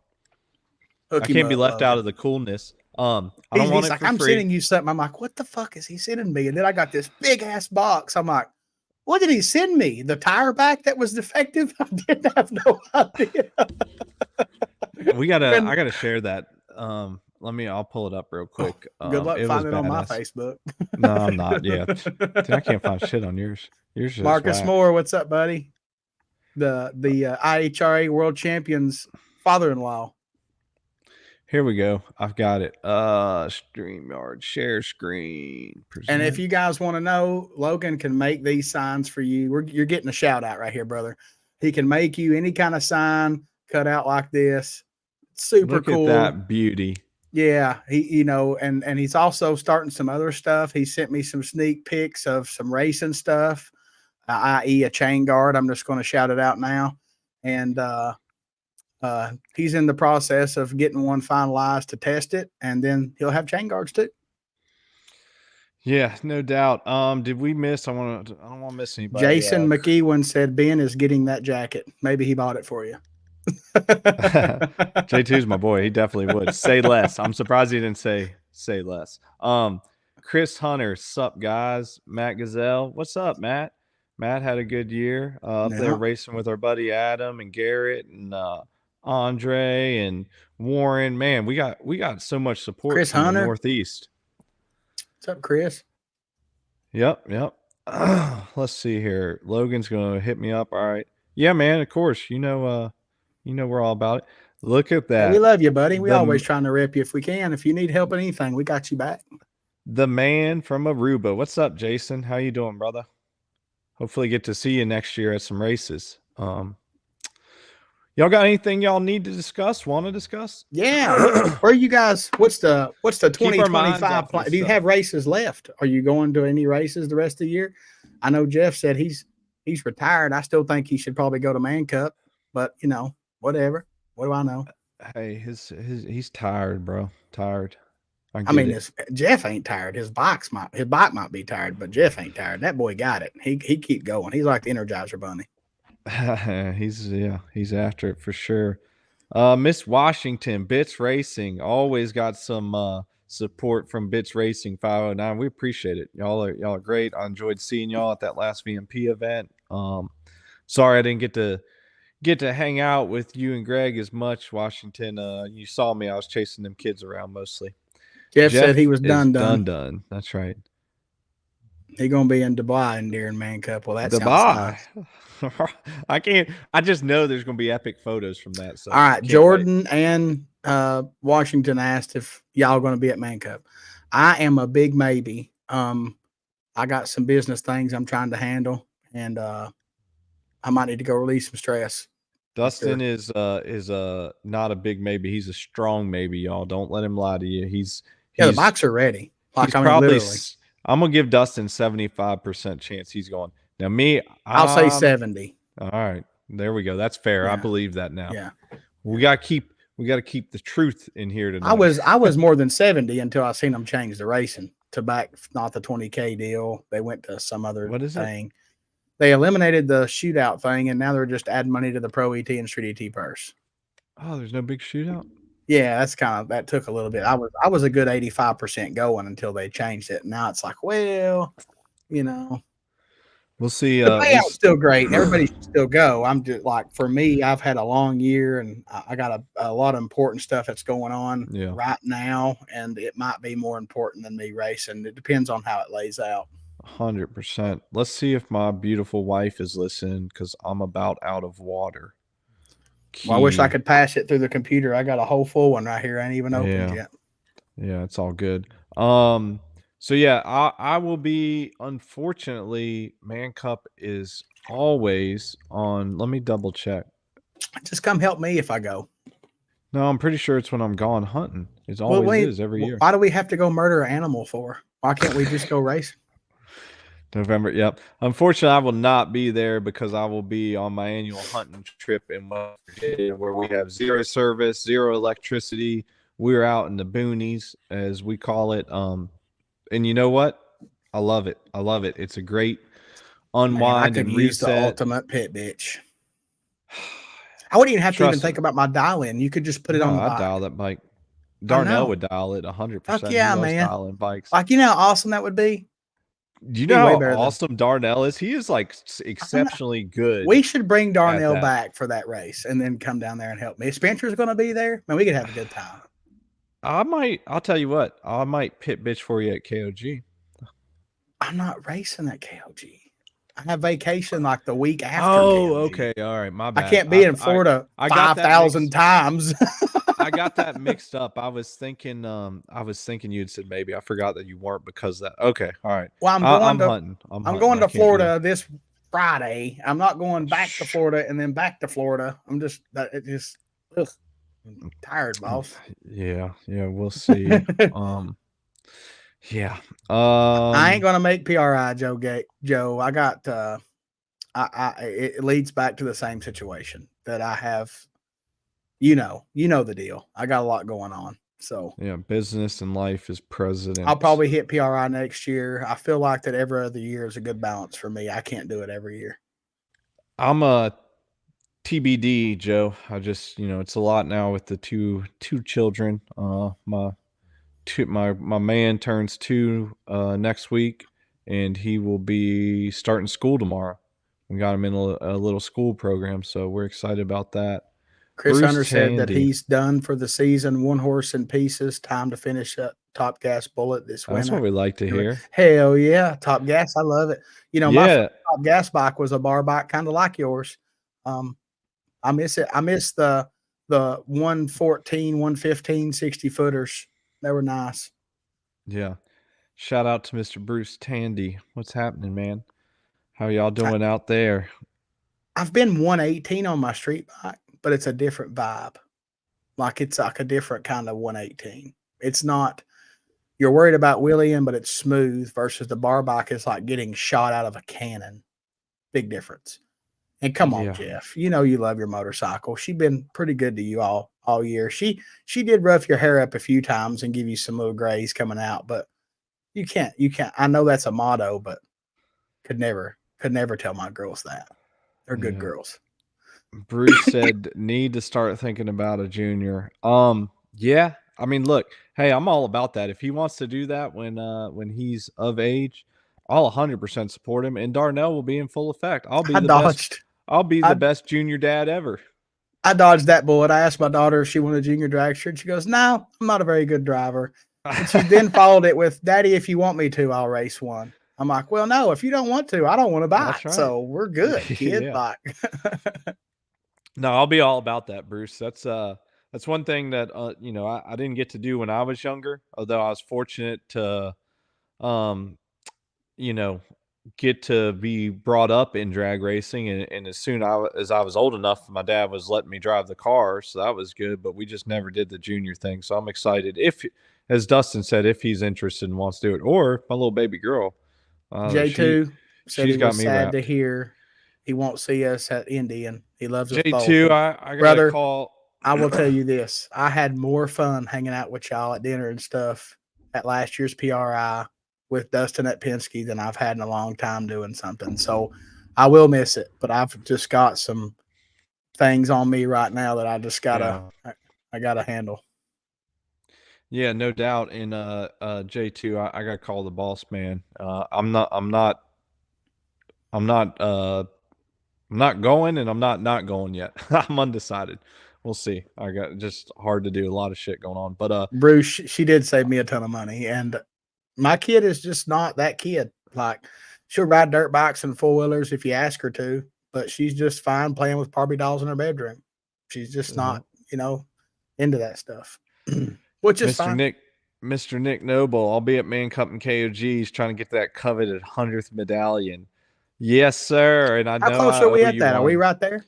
hook I him can't be up, left out Logan. of the coolness. I don't want He's it like, for I'm free. sending you something. I'm like, what the fuck is he sending me? And then I got this big ass box. I'm like, what did he send me? The tire back that was defective? I didn't have no idea. I And gotta share that. I'll pull it up real oh, quick. good luck It was finding it on my badass. Facebook. No, I'm not. Yeah, dude, I can't find shit on yours. Yours is Marcus whack. Moore, what's up, buddy? The IHRA World Champions father-in-law. Here we go. I've got it. StreamYard share screen And if present. you guys want to know, Logan can make these signs for you. You're getting a shout out right here, brother. He can make you any kind of sign cut out like this. Super Look at cool. that beauty. Yeah, and he's also starting some other stuff. He sent me some sneak pics of some racing stuff, i.e., a chain guard. I'm just going to shout it out now, and he's in the process of getting one finalized to test it, and then he'll have chain guards too. Yeah, no doubt. Did we miss? I don't want to miss anybody. Jason McEwen said Ben is getting that jacket. Maybe he bought it for you. J2's my boy. He definitely would. Say less. I'm surprised he didn't say less. Chris Hunter, sup guys? Matt Gazelle, what's up, Matt? Matt had a good year up there No, racing with our buddy Adam and Garrett and Andre and Warren. Man, we got so much support Chris from the Hunter. Northeast. What's up, Chris? Yep. Let's see here. Logan's gonna hit me up. All right. Yeah, man. Of course. We're all about it. Look at Hey, we that. love you, buddy. We always The trying to rep you if we can. If you need help in anything, we got you back. the man from Aruba. What's up, Jason? How you doing, brother? Hopefully get to see you next year at some races. Y'all got anything y'all need to discuss? Want to discuss? Yeah. Where are you guys? What's the Keep our minds 2025 off plan? this Do you stuff. have races left? Are you going to any races the rest of the year? I know Jeff said he's retired. I still think he should probably go to Man Cup, but whatever. What do I know? Hey, he's tired, bro. Tired. I I get mean, it. Jeff ain't tired. His bike might be tired, but Jeff ain't tired. That boy got it. He keep going. He's like the Energizer Bunny. He's after it for sure. Miss Washington, Bits Racing, always got some support from Bits Racing 509. We appreciate it. Y'all are great. I enjoyed seeing y'all at that last VMP event. Sorry I didn't get to hang out with you and Greg as much, Washington. You saw me. I was chasing them kids around mostly. Jeff said he Jeff was is done. done. That's right. He gonna be in Dubai during Man Cup. Well, that sounds Dubai. nice. I can't. I just know there's going to be epic photos from that. So All right, can't wait. Jordan and Washington asked if y'all going to be at Man Cup. I am a big maybe. I got some business things I'm trying to handle, and I might need to go release some stress. Dustin is not a big maybe. He's a strong maybe, y'all. Don't let him lie to you. Yeah, the bikes are ready. He's Like, I mean, probably. literally. I'm gonna give Dustin 75% chance he's going. Now me, I'll say 70. all right. There we go. That's fair. I Yeah. believe that now. Yeah. We gotta keep the truth in here tonight. I was more than 70 until I seen them change the racing to back, not the 20K deal. They went to some other What is it? thing. They eliminated the shootout thing, and now they're just adding money to the Pro ET and Street ET purse. Oh, there's no big shootout. Yeah, that took a little bit. I was a good 85% going until they changed it. Now it's like, well, We'll see. the payout's still great. Everybody should still go. I'm just like, for me, I've had a long year, and I got a lot of important stuff that's going on right now, and it might be more important than me racing. It depends on how it lays out. 100%. Let's see if my beautiful wife is listening because I'm about out of water. Well, I wish I could pass it through the computer. I got a whole full one right here. I ain't even opened yet. Yeah, it's all good. So yeah, I will be. Unfortunately, Man Cup is always on. Let me double check. Just come help me if I go. No, I'm pretty sure it's when I'm gone hunting. It Well, always wait, is every year. why do we have to go murder an animal for? Why can't we just go racing? November. Yep. Unfortunately, I will not be there because I will be on my annual hunting trip in West Virginia, where we have zero service, zero electricity. We're out in the boonies, as we call it. And you know what? I love it. I love it. It's a great Man, I unwind could and use the reset. ultimate pit bitch. I wouldn't even have to even Trust me. think about my dial in. You could just put it on No, the I bike. dial that bike. I Darnell know. would dial it Fuck 100%. He yeah, loves man. dialing bikes. Like, you know how awesome that would be? Do you know Be how way better than awesome Darnell is? He is like I know. exceptionally good We should bring at Darnell that. back for that race and then come down there and help me. If Spencer's going to be there, man, we could have a good time. I'll tell you what, I might pit bitch for you at KOG. I'm not racing at KOG. I have vacation like the week after Oh, KOG. okay. All right. My I bad. can't be in Florida I got that 5,000 mixed. times. I got that mixed up. I was thinking you'd said maybe. I forgot that you weren't because that. Okay. All right. Well, I'm hunting. I'm I'm hunting. going I to can't do that. Florida this Friday. I'm not going back to Shh. Florida and then back to Florida. I'm just it just ugh, I'm tired, boss. Yeah. Yeah. We'll see. Yeah. I ain't gonna make PRI, Joe. Joe, I got. It leads back to the same situation that I have. You know the deal. I got a lot going on, so Yeah. Business and life is I'll president. probably hit PRI next year. I feel like that every other year is a good balance for me. I can't do it every year. I'm a TBD, Joe. I just, it's a lot now with the two children. My man turns 2 next week, and he will be starting school tomorrow. We got him in a little school program, so we're excited about that. Chris Bruce Hunter said that Tandy. he's done for the season. One horse in pieces. Time to finish up Top Gas Bullet this That's what winter. we like to hear. Hell yeah, Top Gas. I love it. My first Yeah, Top Gas bike was a bar bike, kind of like yours. Um, I miss it. I miss the 114, 115, 60 footers. They were nice. yeah. Shout out to Mr. Bruce Tandy. What's happening, man? How y'all I, doing out there? I've been 118 on my street bike, but it's a different vibe. Like it's like a different kind of 118. It's not you're worried about wheeling, but it's smooth versus the bar bike is like getting shot out of a cannon. Big difference. And come on, Yeah, Jeff. You know you love your motorcycle. She's been pretty good to you all year. She did rough your hair up a few times and give you some little grays coming out, but you can't. I know that's a motto, but could never tell my girls that. They're good yeah. girls. Bruce said need to start thinking about a junior. Yeah. I mean, look, hey, I'm all about that. If he wants to do that when he's of age, I'll 100% support him and Darnell will be in full effect. I dodged. I'll be the I best junior dad ever. I dodged that bullet. I asked my daughter if she wanted a junior dragster, and she goes, "No, I'm not a very good driver." And she then followed it with, "Daddy, if you want me to, I'll race one." I'm like, "Well, no, if you don't want to, I don't want to buy That's it. right. So we're good, kid." Yeah. Like, No, I'll be all about that, Bruce. That's one thing that I didn't get to do when I was younger, although I was fortunate to um you know, get to be brought up in drag racing, and as soon as I was old enough, my dad was letting me drive the car, so that was good. But we just never did the junior thing. So I'm excited if, as Dustin said, if he's interested and wants to do it, or my little baby girl, she J2 said she's he got was me sad to wrapped. hear he won't see us at Indy, and he loves us both. J2, And I got a brother, call. I will tell you this: I had more fun hanging out with y'all at dinner and stuff at last year's PRI with Dustin at Penske than I've had in a long time doing something. So I will miss it, but I've just got some things on me right now that I just gotta Yeah, I gotta handle. yeah, no doubt. And J2, I got to call the boss man. I'm not I'm not going and I'm not going yet. I'm undecided. We'll see. I got just hard to do. A lot of shit going on. But Bruce, she did save me a ton of money, and my kid is just not that kid. Like she'll ride dirt bikes and four wheelers if you ask her to, but she's just fine playing with Barbie dolls in her bedroom. She's just uh, not, into that stuff, which is Mr. fine. Nick Mr. Nick Noble, I'll be at Man Cup and KOG's trying to get that coveted 100th medallion. Yes, sir. And I How know close I are we owe at you that? Are we one. right there?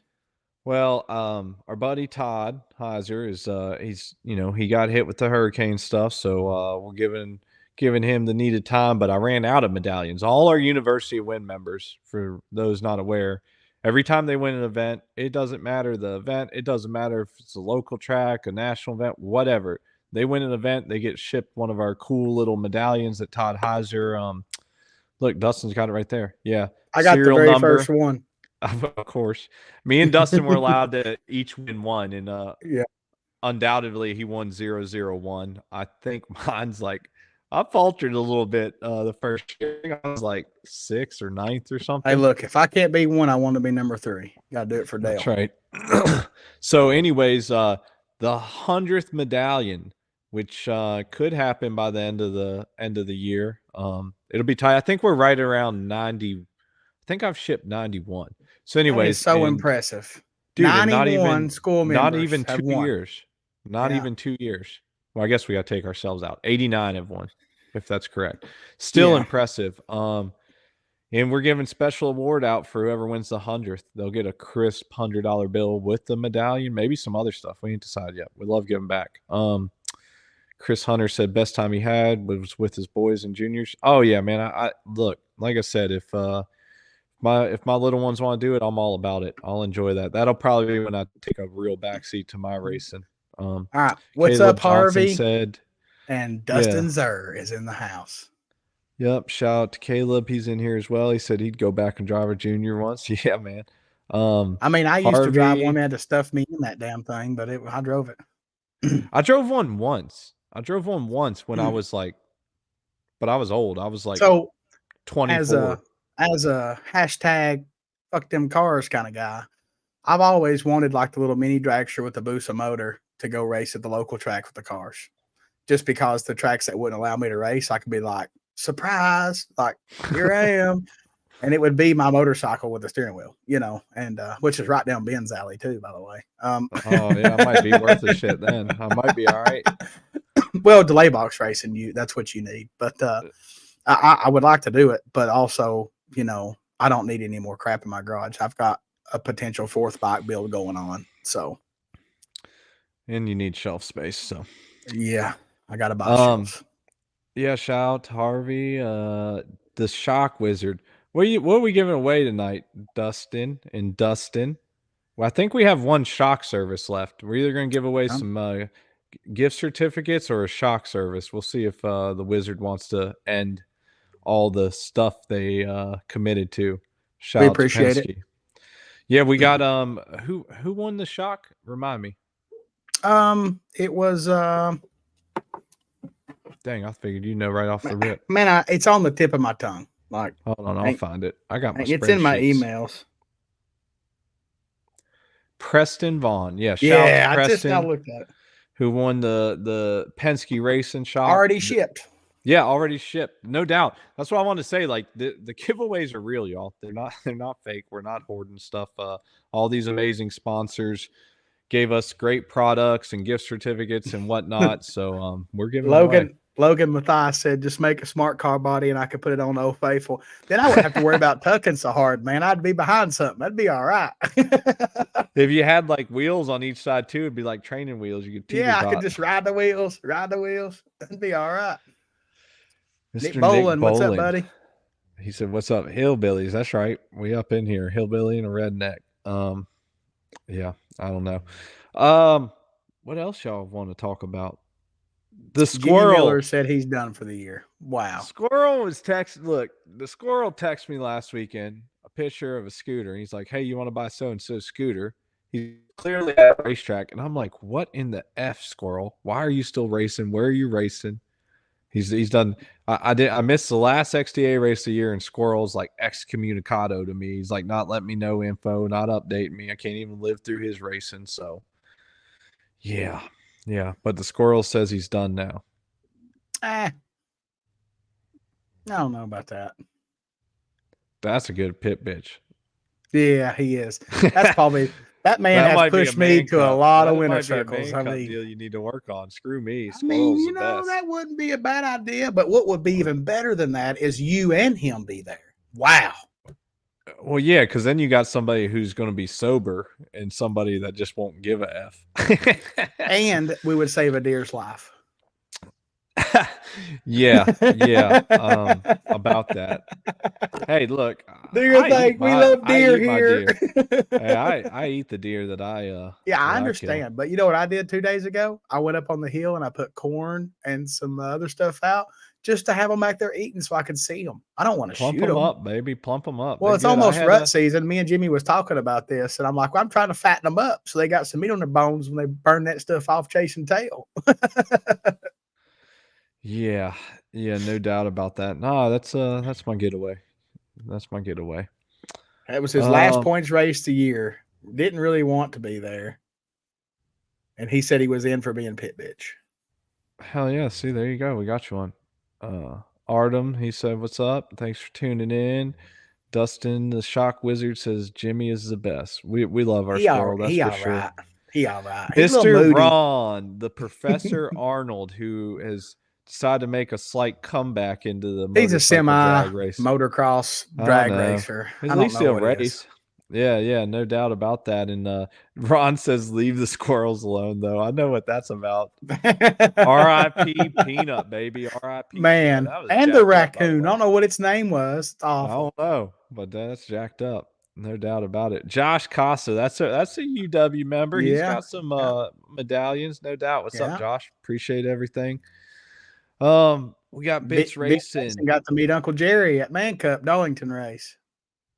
Well, our buddy Todd Heiser is he's he got hit with the hurricane stuff, so we're giving him the needed time. But I ran out of medallions. All our University of Win members, for those not aware, every time they win an event, it doesn't matter the event, it doesn't matter if it's a local track, a national event, whatever. They win an event, they get shipped one of our cool little medallions that Todd Heiser. Look, Dustin's got it right there. Yeah, I got the serial very first number. one. Of course. Me and Dustin were allowed to each win one, and Yeah. undoubtedly he won 001. I think mine's like I faltered a little bit the first year. I was like sixth or ninth or Hey, something. look, if I can't be one, I want to be number 3. Got to do it for That's Dale. right. So, anyways, the 100th medallion, which could happen by the end of the year. It'll be tight. I think we're right around 90. I think I've shipped 91. So, That is anyways, so and impressive. dude, and 91 school not members even have 2 won. years. Not Yeah. even 2 years. Well, I guess we got to take ourselves out. 89 have won, if that's correct. Still Yeah. impressive. And we're giving special award out for whoever wins the 100th. They'll get a crisp $100 bill with the medallion, maybe some other stuff. We ain't decided yet. We love giving back. Chris Hunter said best time he had was with his boys and juniors. Oh yeah, man. I look, like I said, if my little ones want to do it, I'm all about it. I'll enjoy that. That'll probably be when I take a real backseat to my racing. All right. What's Caleb up, Johnson Harvey? said, And yeah, Dustin Zer is in the house. yep. Shout out to Caleb. He's in here as well. He said he'd go back and drive a junior once. Yeah, man. I mean, I used to drive one. Harvey, They had to stuff me in that damn thing, but I drove it. I drove one once. I drove one once when I was like, but I was old. I was like So as 24. a hashtag fuck them cars kind of guy, I've always wanted like the little mini dragster with the Busa motor to go race at the local track with the cars. Just because the tracks that wouldn't allow me to race, I could be like, surprise, like here I am. And it would be my motorcycle with the steering wheel, and which is right down Ben's alley too, by the way. Oh yeah, I might be worth a shit then. I might be all right. Well, delay box racing, that's what you need. But I would like to do it, but also, I don't need any more crap in my garage. I've got a potential 4th bike build going on, so And you need shelf space, so yeah, I got to buy shelves. Yeah, shout out to Harvey, the Shock Wizard. What are we giving away tonight, Dustin and Dustin? Well, I think we have one shock service left. We're either going to give away some gift certificates or a shock service. We'll see if the Wizard wants to end all the stuff they committed to. Shout We out to appreciate it. Penske. Yeah, we got who won the shock? Remind me. It was Dang, I figured right off the rip. man, it's on the tip of my tongue. Like, Hold on, I'll find it. I got my it's in my spreadsheets. emails. Preston Vaughn. Yeah, shout out to I just Preston, now looked at it. who won the Penske Racing Shock. Already shipped. Yeah, already shipped. No doubt. That's what I want to say. Like the giveaways are real, y'all. They're not fake. We're not hoarding stuff. All these amazing sponsors gave us great products and gift certificates and whatnot. So we're giving them away. Logan Matthias said, just make a smart car body and I could put it on Old Faithful. Then I wouldn't have to worry about tucking so hard, man. I'd be behind something. That'd be all right. If you had like wheels on each side too, it'd be like training wheels. You could I could just ride the wheels. That'd be all right. Mr. Nick Bolin, what's up, buddy? He said, "What's up, hillbillies?" That's right. We up in here, hillbilly and a redneck. Yeah, I don't know. What else y'all want to talk about? The squirrel. Jimmy Miller said he's done for the year. Wow. Squirrel was Look, the squirrel texted me last weekend a picture of a scooter. He's like, "Hey, you want to buy so and so scooter?" He's clearly at a racetrack, and I'm like, "What in the f, squirrel? Why are you still racing? Where are you racing?" He's done. I missed the last XTA race of the year, and Squirrel's like excommunicado to me. He's like not letting me know info, not updating me. I can't even live through his racing. So yeah. But the Squirrel says he's done now. I don't know about that. That's a good pit bitch. Yeah, he is. That's probably That man That has might be a pushed me man to a cup. lot of That winter might be a circles. man cup deal you need to work on. Screw me. I mean, Squirrel's the best. that wouldn't be a bad idea. But what would be even better than that is you and him be there. Wow. Well, yeah, because then you got somebody who's going to be sober and somebody that just won't give a F. And we would save a deer's life. Yeah, yeah. About that. Hey, look, Do your thing. We love I deer eat my here. deer. Hey, I eat the deer that Yeah, I I kill. understand. But you know what I did 2 days ago? I went up on the hill and I put corn and some other stuff out just to have them back there eating so I could see them. I don't want to Plump shoot them them. up, baby. Plump them up. Well, They're it's good. I almost had rut a season. Me and Jimmy was talking about this, and I'm like, well, I'm trying to fatten them up so they got some meat on their bones when they burn that stuff off chasing tail. yeah, yeah, no doubt about that. No, that's my getaway. That's my getaway. It was his last Um, points race the year. Didn't really want to be there, and he said he was in for being pit bitch. Hell yeah. See, there you go. We got you on. Artem, he said, "What's up? Thanks for tuning in." Dustin, the shock wizard, says Jimmy is the best. We love our squirrel, that's He for all sure. right. He all right. He's a little Mr. moody. Ron, the Professor Arnold, who has decided to make a slight comeback into the He's a motorcycle semi drag race. motocross I drag know. racer. At I don't least know he'll what he is. race. Yeah, yeah, no doubt about that. And Ron says, "Leave the squirrels alone." Though I know what that's about. R.I.P. Peanut, baby. R.I.P. Peanut. Man, That was and the jacked up, by the raccoon. I way. don't know what its name was. It's I awful. don't know, but that's jacked up. No doubt about it. Josh Costa, that's a UW member. He's Yeah. got some Yeah. medallions, no doubt. What's up, Yeah. Josh? Appreciate everything. We got Bits Big Jason Racing. got to meet Uncle Jerry at Man Cup Darlington race.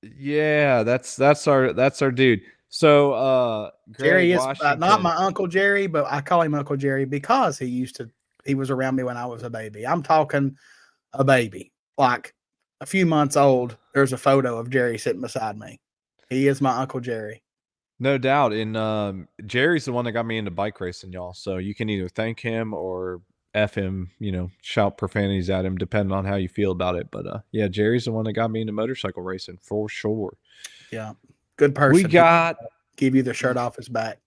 Yeah, that's our dude. So Greg Jerry is not Washington. my Uncle Jerry, but I call him Uncle Jerry because he was around me when I was a baby. I'm talking a baby, like a few months old. There's a photo of Jerry sitting beside me. He is my Uncle Jerry. No doubt. And Jerry's the one that got me into bike racing, y'all. So you can either thank him or F him, shout profanities at him, depending on how you feel about it. But yeah, Jerry's the one that got me into motorcycle racing for sure. Yeah. Good We person. got Give you the shirt off his back.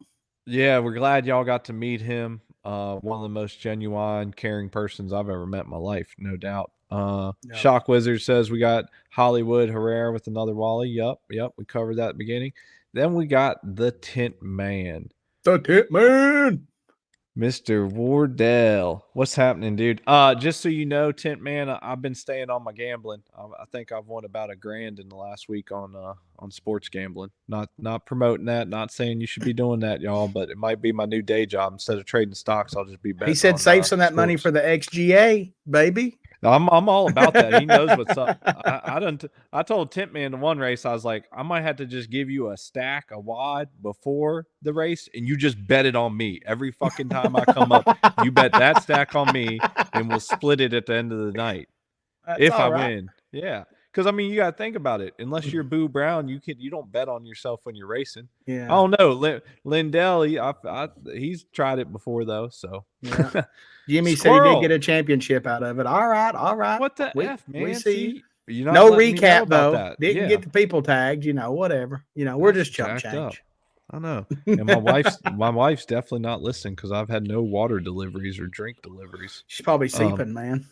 Yeah, we're glad y'all got to meet him. One of the most genuine, caring persons I've ever met in my life, no doubt. Yep. Shock Wizard says we got Hollywood Herrera with another Wally. Yep, we covered that at the beginning. Then we got the Tint Man, The Tip Man. Mr. Wardell. What's happening, dude? Just so you know, Tint Man, I've been staying on my gambling. I think I've won about $1,000 in the last week on sports gambling. Not promoting that, not saying you should be doing that, y'all, but it might be my new day job. Instead of trading stocks, I'll just be betting. He said on, save some of that sports. money for the XGA, baby. I'm all about that. He knows what's up. I told Tint Man in one race, I was like, I might have to just give you a stack, a wad before the race, and you just bet it on me. Every fucking time I come up, you bet that stack on me, and we'll split it at the end of the night. That's if all I right. win. Yeah. Because I mean, you gotta think about it. Unless you're Boo Brown, you don't bet on yourself when you're racing. Yeah. I don't know. Lindell, he's tried it before though. So Yeah. Jimmy said he did Squirrel. get a championship out of it. All right, all right. What the F, man? We see you. You're not No letting me know recap about though. that. Didn't Yeah. get the people tagged. Whatever. We're That's just chump jacked up. change. I know. And my wife's definitely not listening because I've had no water deliveries or drink deliveries. She's probably seeping, man.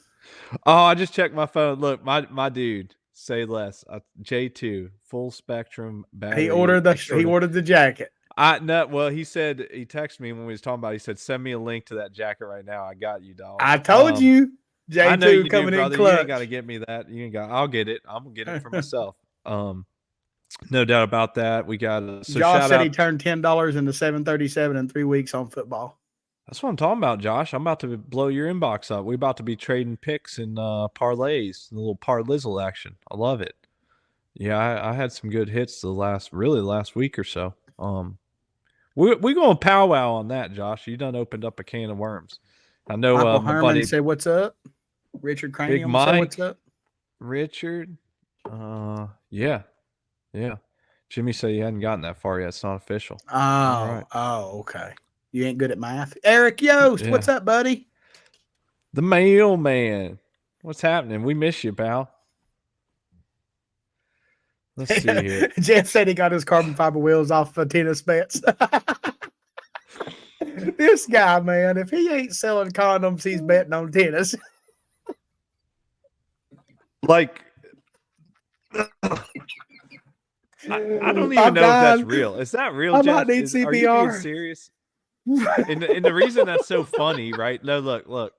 Oh, I just checked my phone. Look, my dude, say less. J2 full spectrum battery. He ordered the jacket. He said he texted me when we was talking about it. He said, "Send me a link to that jacket right now. I got you, dog." I told you. J2 I know you coming do, brother. in clutch. You ain't got to get me that. You ain't got. I'll get it. I'm gonna get it for myself. No doubt about that. We got. Josh said he turned $10 into 737 in 3 weeks on football. That's what I'm talking about, Josh. I'm about to blow your inbox up. We're about to be trading picks and parlays, a little parlizzle action. I love it. Yeah, I had some good hits the last week or so. We're going to powwow on that, Josh. You done opened up a can of worms. I know Michael my Herman buddy said, "What's up?" Richard Big Cranium Mike said, "What's up?" Richard. Yeah. Jimmy said he hadn't gotten that far yet. It's not official. Oh, okay. You ain't good at math. Eric Yost, what's up, buddy? The mailman. What's happening? We miss you, pal. Let's see here. Jeff said he got his carbon fiber wheels off of tennis bets. This guy, man, if he ain't selling condoms, he's betting on tennis. Like, I don't even I'm know if that's dying. real. Is that real, I might Jeff? need Are you being CPR. serious? And the reason that's so funny, right? No, look.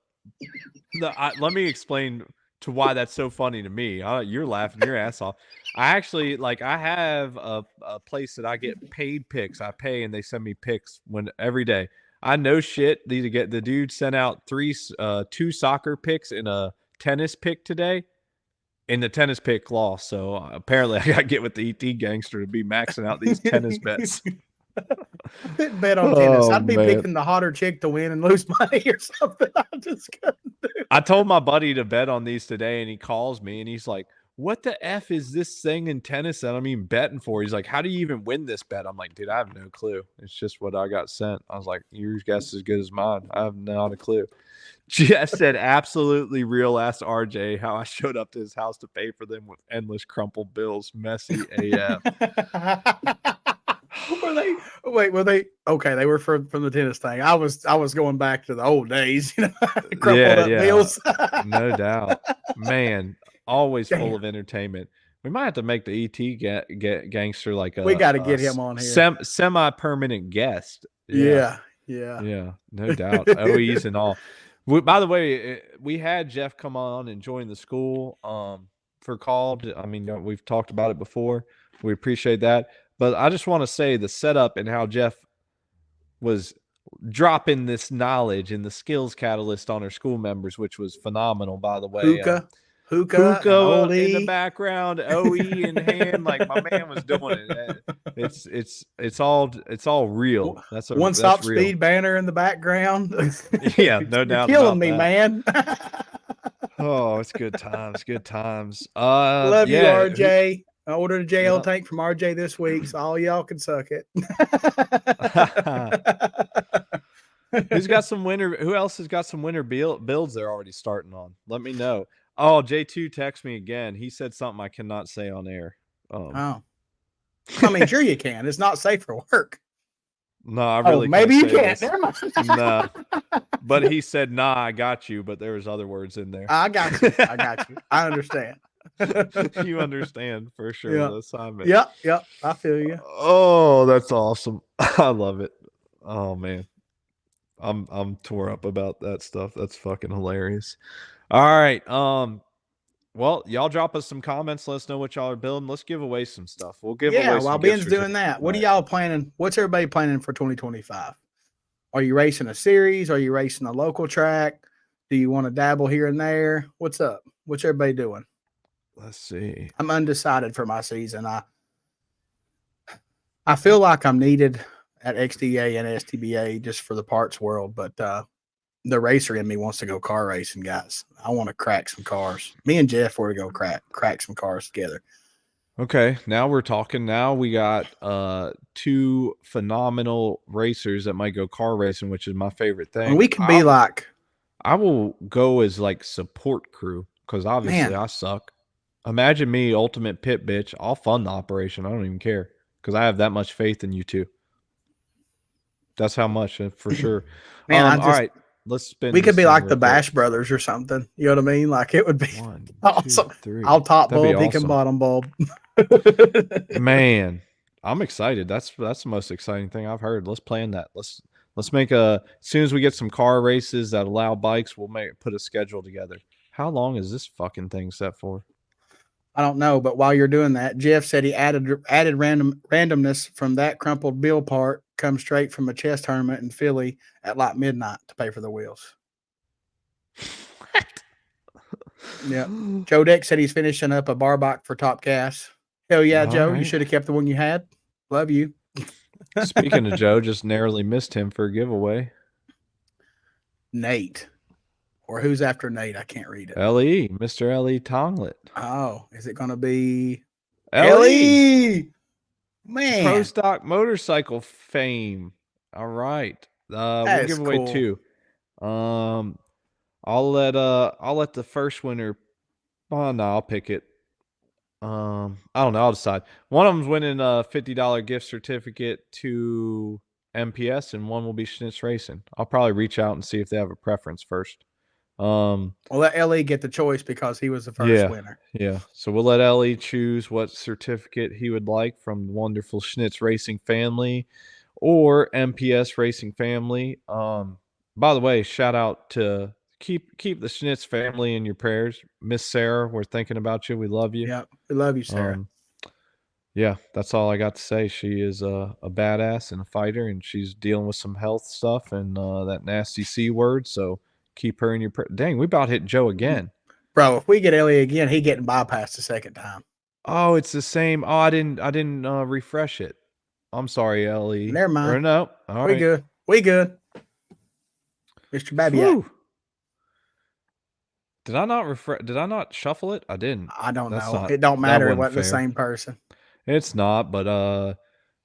Let me explain to why that's so funny to me. You're laughing your ass off. I actually I have a place that I get paid picks. I pay and they send me picks every day. I know shit. The dude sent out two soccer picks and a tennis pick today. And the tennis pick lost, so apparently I got to get with the ET gangster to be maxing out these tennis bets. I couldn't bet on tennis. Oh I'd be man. picking the hotter chick to win and lose money or something. I just couldn't do it. I told my buddy to bet on these today, and he calls me and he's like, "What the f is this thing in tennis that I'm even betting for?" He's like, "How do you even win this bet?" I'm like, "Dude, I have no clue. It's just what I got sent." I was like, "Your guess is as good as mine. I have not a clue." Jess said, "Absolutely real." Asked RJ how I showed up to his house to pay for them with endless crumpled bills. Messy AF. Were they? Wait, were they? Okay, they were from the tennis thing. I was going back to the old days, crumpled up Yeah, bills. no doubt. Man, always full Damn, of entertainment. We might have to make the ET gangster like we got to a get him on here. semi-permanent guest. Yeah, Yeah, yeah. yeah, no doubt. OEs and all. By the way, we had Jeff come on and join the school for call. I mean, we've talked about it before. We appreciate that. But I just want to say the setup and how Jeff was dropping this knowledge and the skills catalyst on our school members, which was phenomenal, by the way. Hookah, and Hookah old in the E. background, OE in hand, like my man was doing it. It's all real. One That's stop real. speed banner in the background. Yeah, no You're doubt killing about me, that. man. Oh, it's good times, good times. Love you, Yeah, RJ. I ordered a JL yeah. tank from RJ this week, so all y'all can suck it. Who's got some winter? Who else has got some winter builds they're already starting on? Let me know. Oh, J2 texted me again. He said something I cannot say on air. Oh, I mean, sure you can. It's not safe for work. No, I Oh, really maybe can't you say can't. this. Never mind. Nah. But he said, "Nah, I got you." But there was other words in there. I got you. I got you. I understand. You understand for sure Yeah. the assignment. Yep. Yep. I feel you. Oh, that's awesome. I love it. Oh man. I'm tore up about that stuff. That's fucking hilarious. All right. Well, y'all drop us some comments. Let us know what y'all are building. Let's give away some stuff. We'll give Yeah. away some While gift Ben's doing certificates that, what are tonight. y'all planning? What's everybody planning for 2025? Are you racing a series? Are you racing a local track? Do you want to dabble here and there? What's up? What's everybody doing? Let's see. I'm undecided for my season. I feel like I'm needed at XDA and STBA just for the parts world, but the racer in me wants to go car racing, guys. I want to crack some cars. Me and Jeff were to go crack some cars together. Okay, now we're talking. Now we got two phenomenal racers that might go car racing, which is my favorite I mean, thing. we could be like, I will go as like support crew because obviously man, I suck. Imagine me, ultimate pit bitch. I'll fund the operation. I don't even care because I have that much faith in you two. That's how much for sure. man, All right, let's spin we could this be thing like real the quick. Bash Brothers or something. You know what I mean? Like it would be 1, 2, awesome. 3. I'll top That'd be bulb, he can awesome, bottom bulb. man. I'm excited. That's the most exciting thing I've heard. Let's plan that. Let's make as soon as we get some car races that allow bikes, we'll put a schedule together. How long is this fucking thing set for? I don't know, but while you're doing that, Jeff said he added randomness from that crumpled bill part comes straight from a chess tournament in Philly at like midnight to pay for the wheels. What? Yeah. Joe Deck said he's finishing up a bar bike for Top Gas. Hell yeah, All Joe. You right. should have kept the one you had. Love you. Speaking of Joe, just narrowly missed him for a giveaway. Nate. Or who's after Nate? I can't read it. LE, Mr. LE Tonglet. Oh, is it going to be LE, LE? Pro Man, Stock Motorcycle fame. All right. that We'll is give away cool. 2. I'll let the first winner. Oh no, I'll pick it. I don't know. I'll decide. One of them's winning a $50 gift certificate to MPS, and one will be Schnitz Racing. I'll probably reach out and see if they have a preference first. We'll let Ellie get the choice because he was the first Yeah, winner. yeah. So we'll let Ellie choose what certificate he would like from the wonderful Schnitz Racing family or MPS Racing family. By the way, shout out to keep the Schnitz family in your prayers. Miss Sarah, we're thinking about you. We love you. Yeah, we love you, Sarah. Um, yeah, that's all I got to say. She is a badass and a fighter, and she's dealing with some health stuff and that nasty C word. So keep her in your Dang, we about hit Joe again. Bro, if we get Ellie again, he getting bypassed the second time. Oh, it's the same. Oh, I didn't refresh it. I'm sorry, Ellie. Never mind. Or no. All We right. good. We good. Mr. Babiak. Whew. Did I not refresh? Did I not shuffle it? I didn't. I don't That's know. not. It don't That matter. It wasn't wasn't the fair. same person. It's not. But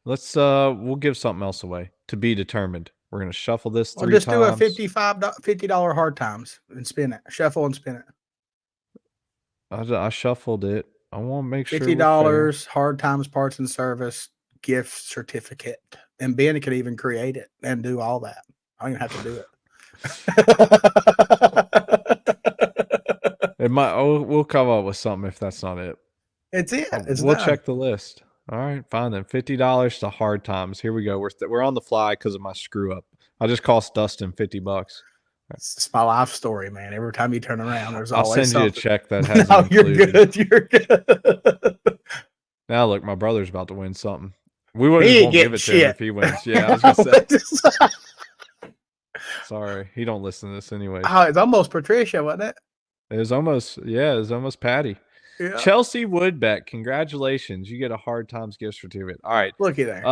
let's we'll give something else away to be determined. We're gonna shuffle this Well, 3 just do a times. $50 hard times and spin it. Shuffle and spin it. I shuffled it. I want to make sure we're fair. $50 hard times parts and service gift certificate. And Ben could even create it and do all that. I don't even have to do it. It might. Oh, we'll come up with something if that's not it. It's it. It's We'll done. check the list. All right, fine then. $50 to hard times. Here we go. We're on the fly because of my screw up. I just cost Dustin $50. It's my life story, man. Every time you turn around, there's I'll always send you a something. check that has No, it included. you're good. Now look, my brother's about to win something. We won't He ain't give getting it to him shit. if he wins. Yeah, I was gonna say. Sorry, he don't listen to this anyways. Oh, it's almost Patricia, wasn't it? It was almost Patty. Yeah. Chelsea Woodbeck, congratulations. You get a hard times gift certificate. All right. Looky there.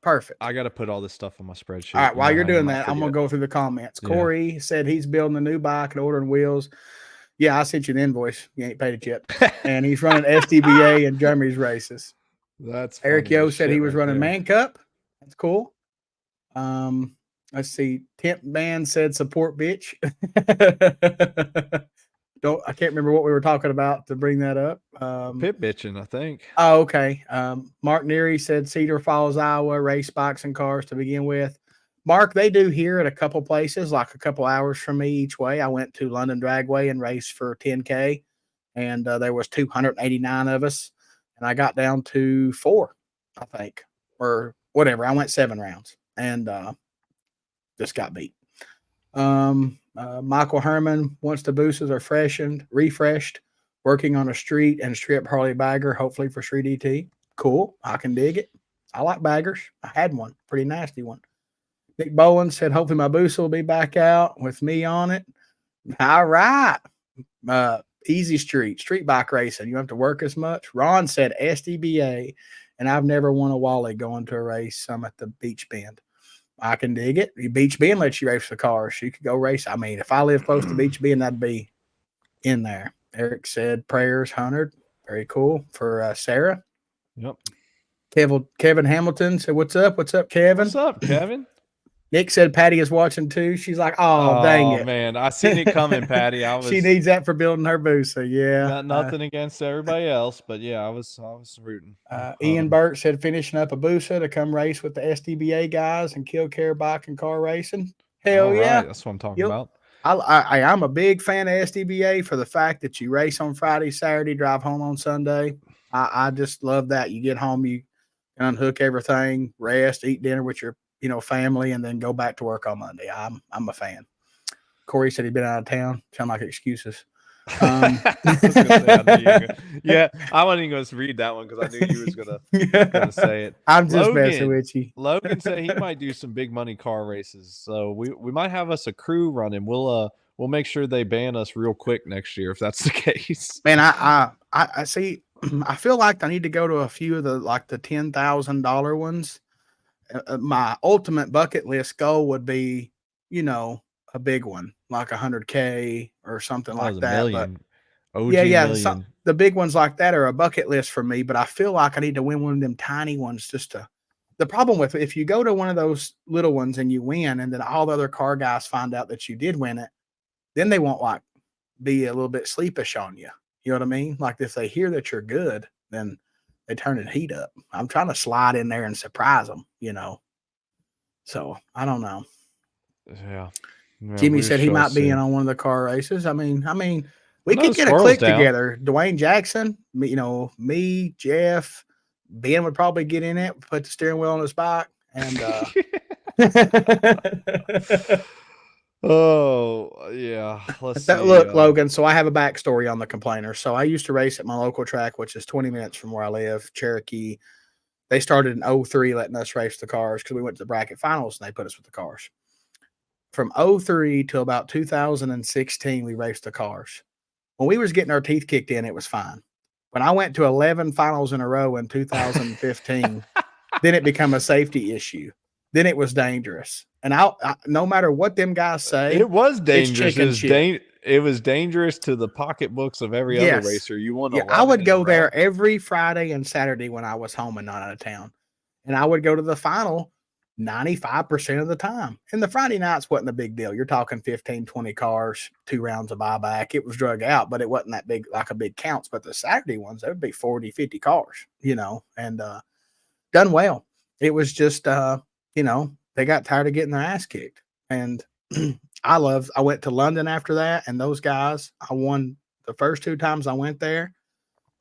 Perfect. I gotta put all this stuff on my spreadsheet. All right, while you're how doing you might that, I'm gonna forget. go through the comments. Yeah. Corey said he's building a new bike and ordering wheels. Yeah, I sent you the invoice. You ain't paid it yet. And he's running SDBA and Jeremy's races. That's Eric funny Yo as said he shit was right running there. Man Cup. That's cool. Let's see. Temp Man said support bitch. I can't remember what we were talking about to bring that up. Pit bitching, I think. Oh, okay. Mark Neary said Cedar Falls, Iowa, race bikes and cars to begin with. Mark, they do here at a couple places, like a couple hours from me each way. I went to London Dragway and raced for 10K, and there was 289 of us, and I got down to 4, I think, or whatever. I went 7 rounds and just got beat. Michael Herman wants the boosters are refreshed, working on a street and strip Harley bagger, hopefully for street ET. Cool. I can dig it. I like baggers. I had one, pretty nasty one. Nick Bowen said, hopefully my booster will be back out with me on it. All right. Easy street bike racing. You don't have to work as much. Ron said SDBA, and I've never won a Wally going to a race. I'm at the Beach Bend. I can dig it. Beach Bend lets you race the cars. So you could go race. I mean, if I live close to Beach Bend, I'd be in there. Eric said prayers 100. Very cool for Sarah. Yep. Kevin Hamilton said, what's up? What's up, Kevin? What's up, Kevin? Nick said Patty is watching too. She's like, oh dang it. Man, I seen it coming, Patty. She needs that for building her booth. So yeah. Got nothing against everybody else, but yeah, I was rooting. Ian Burt said finishing up a Busa to come race with the SDBA guys and kill care bike and car racing. Hell yeah. That's what I'm talking about. I'm a big fan of SDBA for the fact that you race on Friday, Saturday, drive home on Sunday. I just love that. You get home, you unhook everything, rest, eat dinner with your family, and then go back to work on Monday. I'm a fan. Corey said he'd been out of town. Sound like excuses. I wasn't even going to read that one because I knew you was going to say it. I'm just messing with you. Logan said he might do some big money car races, so we might have us a crew running. We'll make sure they ban us real quick next year if that's the case. Man, I see. I feel like I need to go to a few of the $10,000 ones. My ultimate bucket list goal would be, a big one like 100K or something like that. Million. But OG yeah, million. the big ones like that are a bucket list for me. But I feel like I need to win one of them tiny ones just to. The problem with if you go to one of those little ones and you win, and then all the other car guys find out that you did win it, then they won't be a little bit sleepish on you. You know what I mean? Like if they hear that you're good, then they turn the heat up. I'm trying to slide in there and surprise them, So I don't know. Yeah. Yeah, Jimmy we said he shall might be in see. on one of the car races. I mean, I we know could the get a squirrel's click down. together. Dwayne Jackson, me, Jeff, Ben would probably get in it, put the steering wheel on his bike, and Oh, yeah. Let's see. look, Logan. So I have a backstory on the complainer. So I used to race at my local track, which is 20 minutes from where I live, Cherokee. They started in '03 letting us race the cars because we went to the bracket finals and they put us with the cars. From '03 till about 2016, we raced the cars. When we was getting our teeth kicked in, it was fine. When I went to 11 finals in a row in 2015, then it became a safety issue. Then it was dangerous. And no matter what them guys say, It was it's dangerous. chicken shit. It was dangerous to the pocketbooks of every other Yes. racer. You won Yeah, I 11 would in a go row. there every Friday and Saturday when I was home and not out of town. And I would go to the final 95% of the time. And the Friday nights wasn't a big deal. You're talking 15, 20 cars, 2 rounds of buyback. It was drug out, but it wasn't that big, like a big counts. But the Saturday ones, there would be 40, 50 cars, and done well. It was just, they got tired of getting their ass kicked. And I went to London after that, and those guys, I won the first 2 times I went there.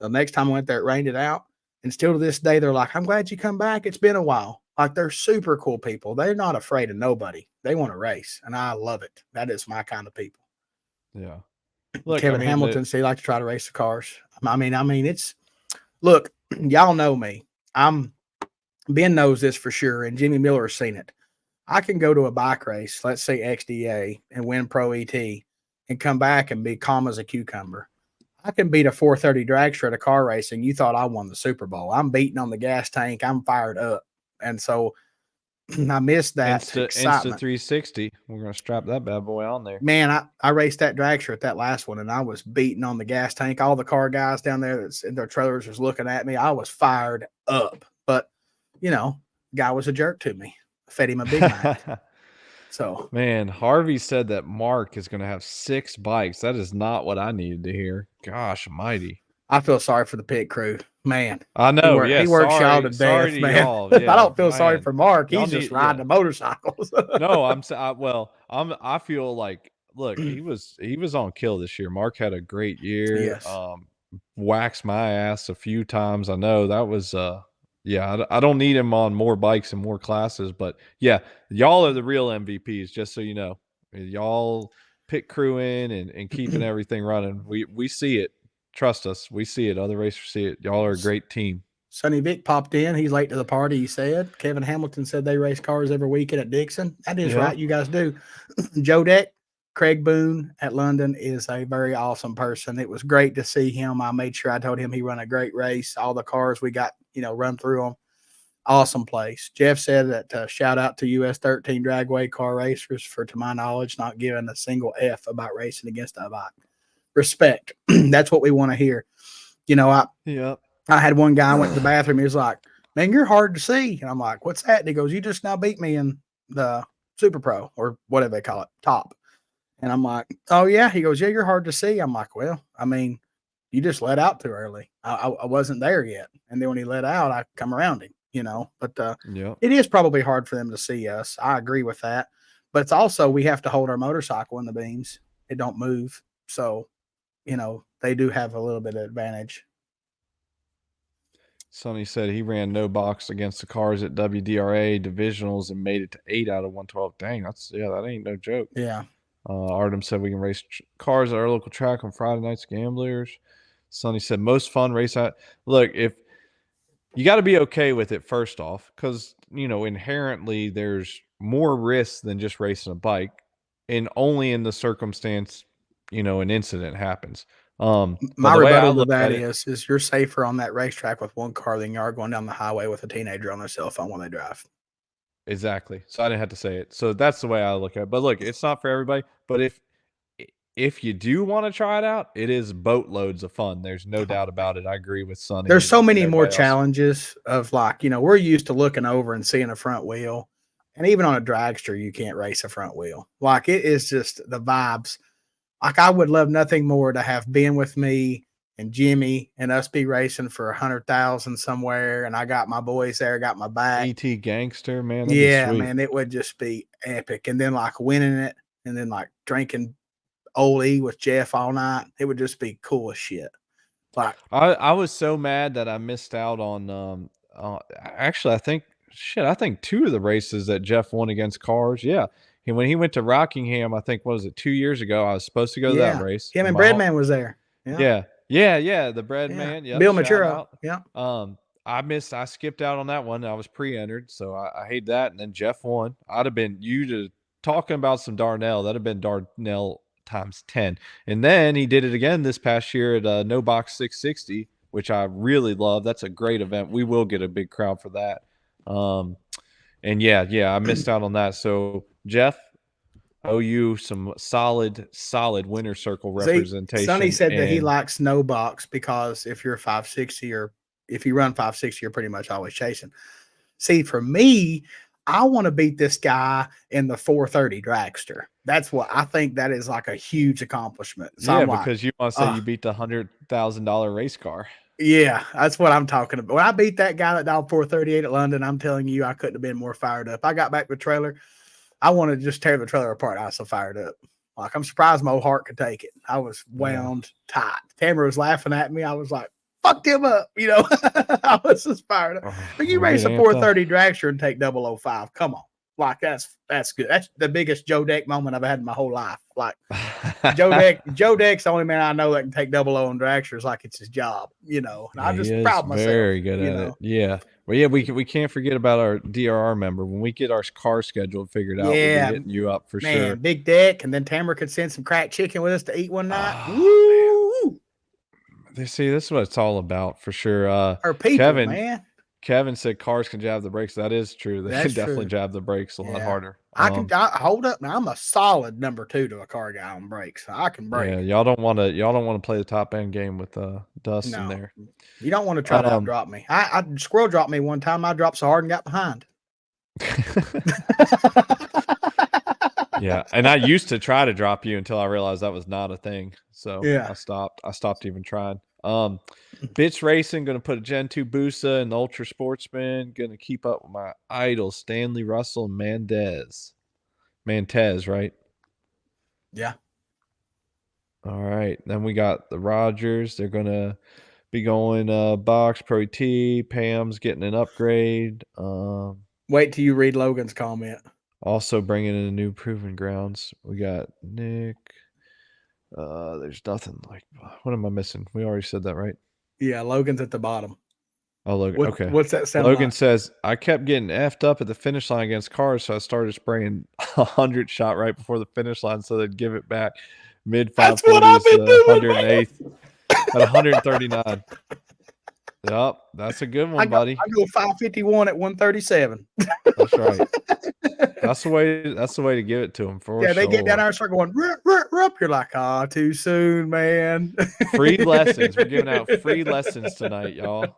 The next time I went there, it rained it out. And still to this day, they're like, I'm glad you come back. It's been a while. Like, they're super cool people. They're not afraid of nobody. They want to race. And I love it. That is my kind of people. Yeah. Look, I Kevin mean, Hamilton, so he like to try to race the cars. It's look, y'all know me. Ben knows this for sure, and Jimmy Miller has seen it. I can go to a bike race, let's say XDA, and win Pro ET and come back and be calm as a cucumber. I can beat a 430 dragster at a car racing. You thought I won the Super Bowl. I'm beating on the gas tank. I'm fired up. And so I missed that Insta excitement. 360. We're gonna strap that bad boy on there. Man, I raced that dragster at that last one, and I was beating on the gas tank. All the car guys down there that's in their trailers was looking at me. I was fired up. But, guy was a jerk to me. I fed him a Big Mac. So, Man, Harvey said that Mark is gonna have 6 bikes. That is not what I needed to hear. Gosh almighty. I feel sorry for the pit crew. Man, I know, yeah. he works y'all to Sorry death, to man. y'all. I Yeah, don't feel sorry man. for Mark. Y'all He's just need, riding yeah. the motorcycles. No, I feel like, look, he was on kill this year. Mark had a great year. Yes. Waxed my ass a few times. I know that was yeah, I don't need him on more bikes and more classes, but yeah, y'all are the real MVPs, just so you know. Y'all pit crewing and keeping everything running. We see it. Trust us, we see it. Other racers see it. Y'all are a great team. Sonny Vic popped in. He's late to the party, he said. Kevin Hamilton said they race cars every weekend at Dixon. That is Yeah. right. You guys do. Joe Deck, Craig Boone at London is a very awesome person. It was great to see him. I made sure I told him he run a great race. All the cars we got, run through them. Awesome place. Jeff said that shout out to US 13 dragway car racers for, to my knowledge, not giving a single F about racing against a bike. Respect. That's what we want to hear. Yep. I had one guy went to the bathroom. He was like, "Man, you're hard to see." And I'm like, "What's that?" And he goes, "You just now beat me in the Super Pro or whatever they call it, top." And I'm like, "Oh yeah." He goes, "Yeah, you're hard to see." I'm like, "Well, you just let out too early. I wasn't there yet." And then when he let out, I come around him. But Yep. it is probably hard for them to see us. I agree with that. But it's also we have to hold our motorcycle in the beams. It don't move, so they do have a little bit of advantage. Sonny said he ran no box against the cars at WDRA divisionals and made it to 8 out of 112. Dang, that ain't no joke. Yeah. Artem said we can race cars at our local track on Friday nights, gamblers. Sonny said most fun race out. Look, if you got to be okay with it first off, because inherently there's more risk than just racing a bike, and only in the circumstance an incident happens. But My the way I rebuttal to look that at it, is you're safer on that racetrack with one car than you are going down the highway with a teenager on their cell phone when they drive. exactly. So I didn't have to say it. So that's the way I look at it. But look, it's not for everybody. But if you do want to try it out, it is boatloads of fun. There's no doubt about it. I agree with Sonny. There's so many more everybody else. challenges of we're used to looking over and seeing a front wheel. And even on a dragster, you can't race a front wheel. Like, it is just the vibes. Like, I would love nothing more to have Ben with me and Jimmy and us be racing for 100,000 somewhere, and I got my boys there, got my back. ET Gangster, man, that'd be Yeah, sweet. man, it would just be epic. And then like winning it, and then like drinking Old E with Jeff all night, it would just be cool as shit. Like, I was so mad that I missed out on actually I think two of the races that Jeff won against cars. Yeah. And when he went to Rockingham, I think what was it 2 years ago, I was supposed to go to that yeah, race. him And and my Breadman was there. Yeah, yeah. Yeah, yeah, the bread yeah. man. Yep, Bill shout Maturo. out. Yeah, Um, I skipped out on that one. I was pre-entered, so I hate that. And then Jeff won. I'd have been you to talking about some Darnell. That'd have been Darnell times 10. And then he did it again this past year at No Box 660, which I really love. That's a great event. We will get a big crowd for that. And yeah, I missed out on that. So Jeff, owe you some solid winner circle see, Sonny representation. said that he And likes no box because if you're 560 or if you run 560, you're pretty much always chasing. See, for me, I want to beat this guy in the 430 dragster. That's what I think that is like a huge accomplishment. So yeah, I'm like, because you want to say you beat the $100,000 race car. yeah, that's what I'm talking about. When I beat that guy that dialed 438 at London, I'm telling you, I couldn't have been more fired up. I got back to the trailer. I wanted to just tear the trailer apart. I was so fired up. Like, I'm surprised my old heart could take it. I was wound tight. Tamara was laughing at me. I was like, fucked him up. You know, I was just fired up. But you We race get a amped up. 430 dragster and take 005. Come on. Like, that's good. That's the biggest Joe Deck moment I've had in my whole life. Like, Joe Deck's the only man I know that can take 00 on dragsters like it's his job, you know. And Yeah, I'm he just is proud of myself. very good you at know? it. Yeah. Well, yeah, we can't forget about our DRR member. When we get our car schedule figured out, we'll be Yeah, hitting you up for man, sure. big deck, and then Tamara could send some cracked chicken with us to eat one night. Oh, Woo! man. See, this is what it's all about for sure. Our people, man. Kevin said cars can jab the brakes. That is true. They That's can definitely true. jab the brakes a lot Yeah. harder. I hold up. Now I'm a solid number 2 to a car guy on brakes. I can brake. Yeah, y'all don't want to play the top end game with Dustin No, there. you don't want to try to outdrop me. I squirrel dropped me one time. I dropped so hard and got behind. Yeah, and I used to try to drop you until I realized that was not a thing. So Yeah. I stopped even trying. Bitch Racing gonna put a Gen 2 Busa and the Ultra Sportsman. Gonna keep up with my idols, Stanley Russell and Mantez, right? Yeah. All right. Then we got the Rogers. They're gonna be going box Pro T. Pam's getting an upgrade. Wait till you read Logan's comment. Also bringing in a new proving grounds. We got Nick. There's nothing like. What am I missing? We already said that, right? Yeah, Logan's at the bottom. Oh, Logan. Okay. What's that sound Logan like? says, I kept getting effed up at the finish line against cars, so I started spraying 100 shot right before the finish line so they'd give it back mid 540s, 108th at 139. Yep, that's a good one, buddy. I go 551 at 137. That's right. That's the way to give it to them for sure. Yeah, they get down our circle going, rup, rup, rup. You're like, too soon, man. Free lessons. We're giving out free lessons tonight, y'all.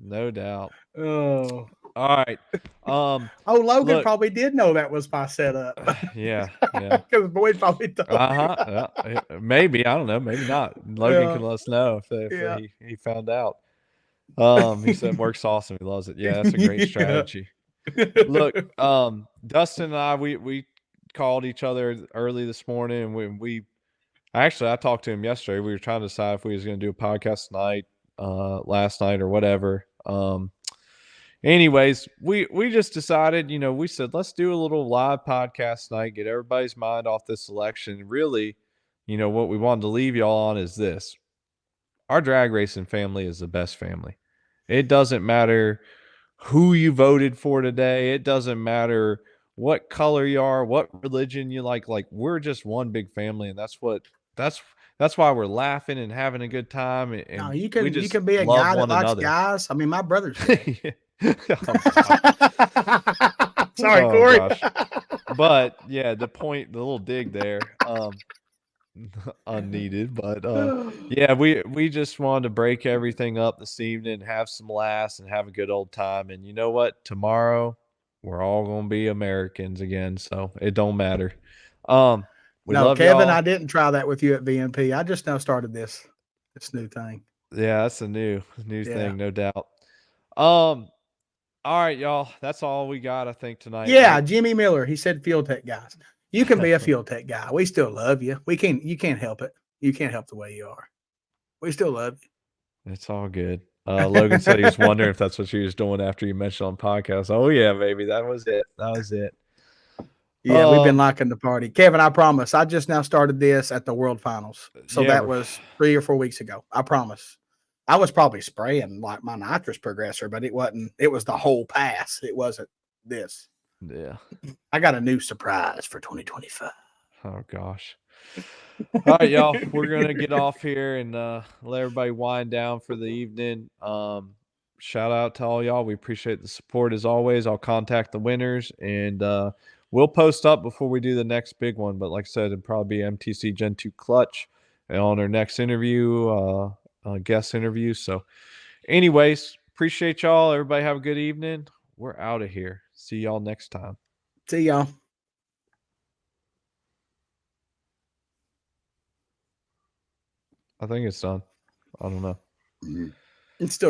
No doubt. Oh. All right. Logan probably did know that was my setup. Yeah. Because Boyd probably told Yeah, maybe. I don't know. Maybe not. Logan can let us know if he found out. He said works awesome. He loves it. Yeah, that's a great strategy. Look, Dustin and I, we called each other early this morning, and I talked to him yesterday. We were trying to decide if we was going to do a podcast tonight, last night, or whatever. Anyways, we just decided, we said let's do a little live podcast tonight, get everybody's mind off this election. Really, what we wanted to leave y'all on is this: our drag racing family is the best family. It doesn't matter who you voted for today. It doesn't matter what color you are, what religion you like. Like, we're just one big family, and that's why we're laughing and having a good time. And no, you can be a guy that likes guys. I mean, my brother's Sorry, Corey. Gosh. But yeah, the little dig there, unneeded, but yeah, we just wanted to break everything up this evening, have some laughs, and have a good old time. And you know what? Tomorrow we're all gonna be Americans again, so it don't matter. We love Kevin, y'all. I didn't try that with you at VNP. I just now started this. It's a new thing. Yeah, that's a new Yeah. thing, no doubt. All right, y'all. That's all we got, I think, tonight, Yeah, right? Jimmy Miller. He said field tech guys. You can be a field tech guy. We still love you. You can't help it. You can't help the way you are. We still love It's all good. Logan said he was you. wondering if that's what she was doing after you mentioned on podcast. Oh yeah, baby, that was it. That was it. Yeah, we've been Um, liking the party. Kevin, I promise. I just now started this at the World Finals. So yeah, that was 3 or 4 weeks ago. I promise. I was probably spraying like my nitrous progressor, but it wasn't. It was the whole pass. It wasn't this. yeah. I got a new surprise for 2025. Oh gosh. All right, y'all. We're gonna get off here and let everybody wind down for the evening. Shout out to all y'all. We appreciate the support as always. I'll contact the winners and we'll post up before we do the next big one. But like I said, it'd probably be MTC Gen 2 Clutch and on our next interview, guest interview. So, anyways, appreciate y'all. Everybody have a good evening. We're out of here. See y'all next time. See y'all. I think it's done. I don't know. It's still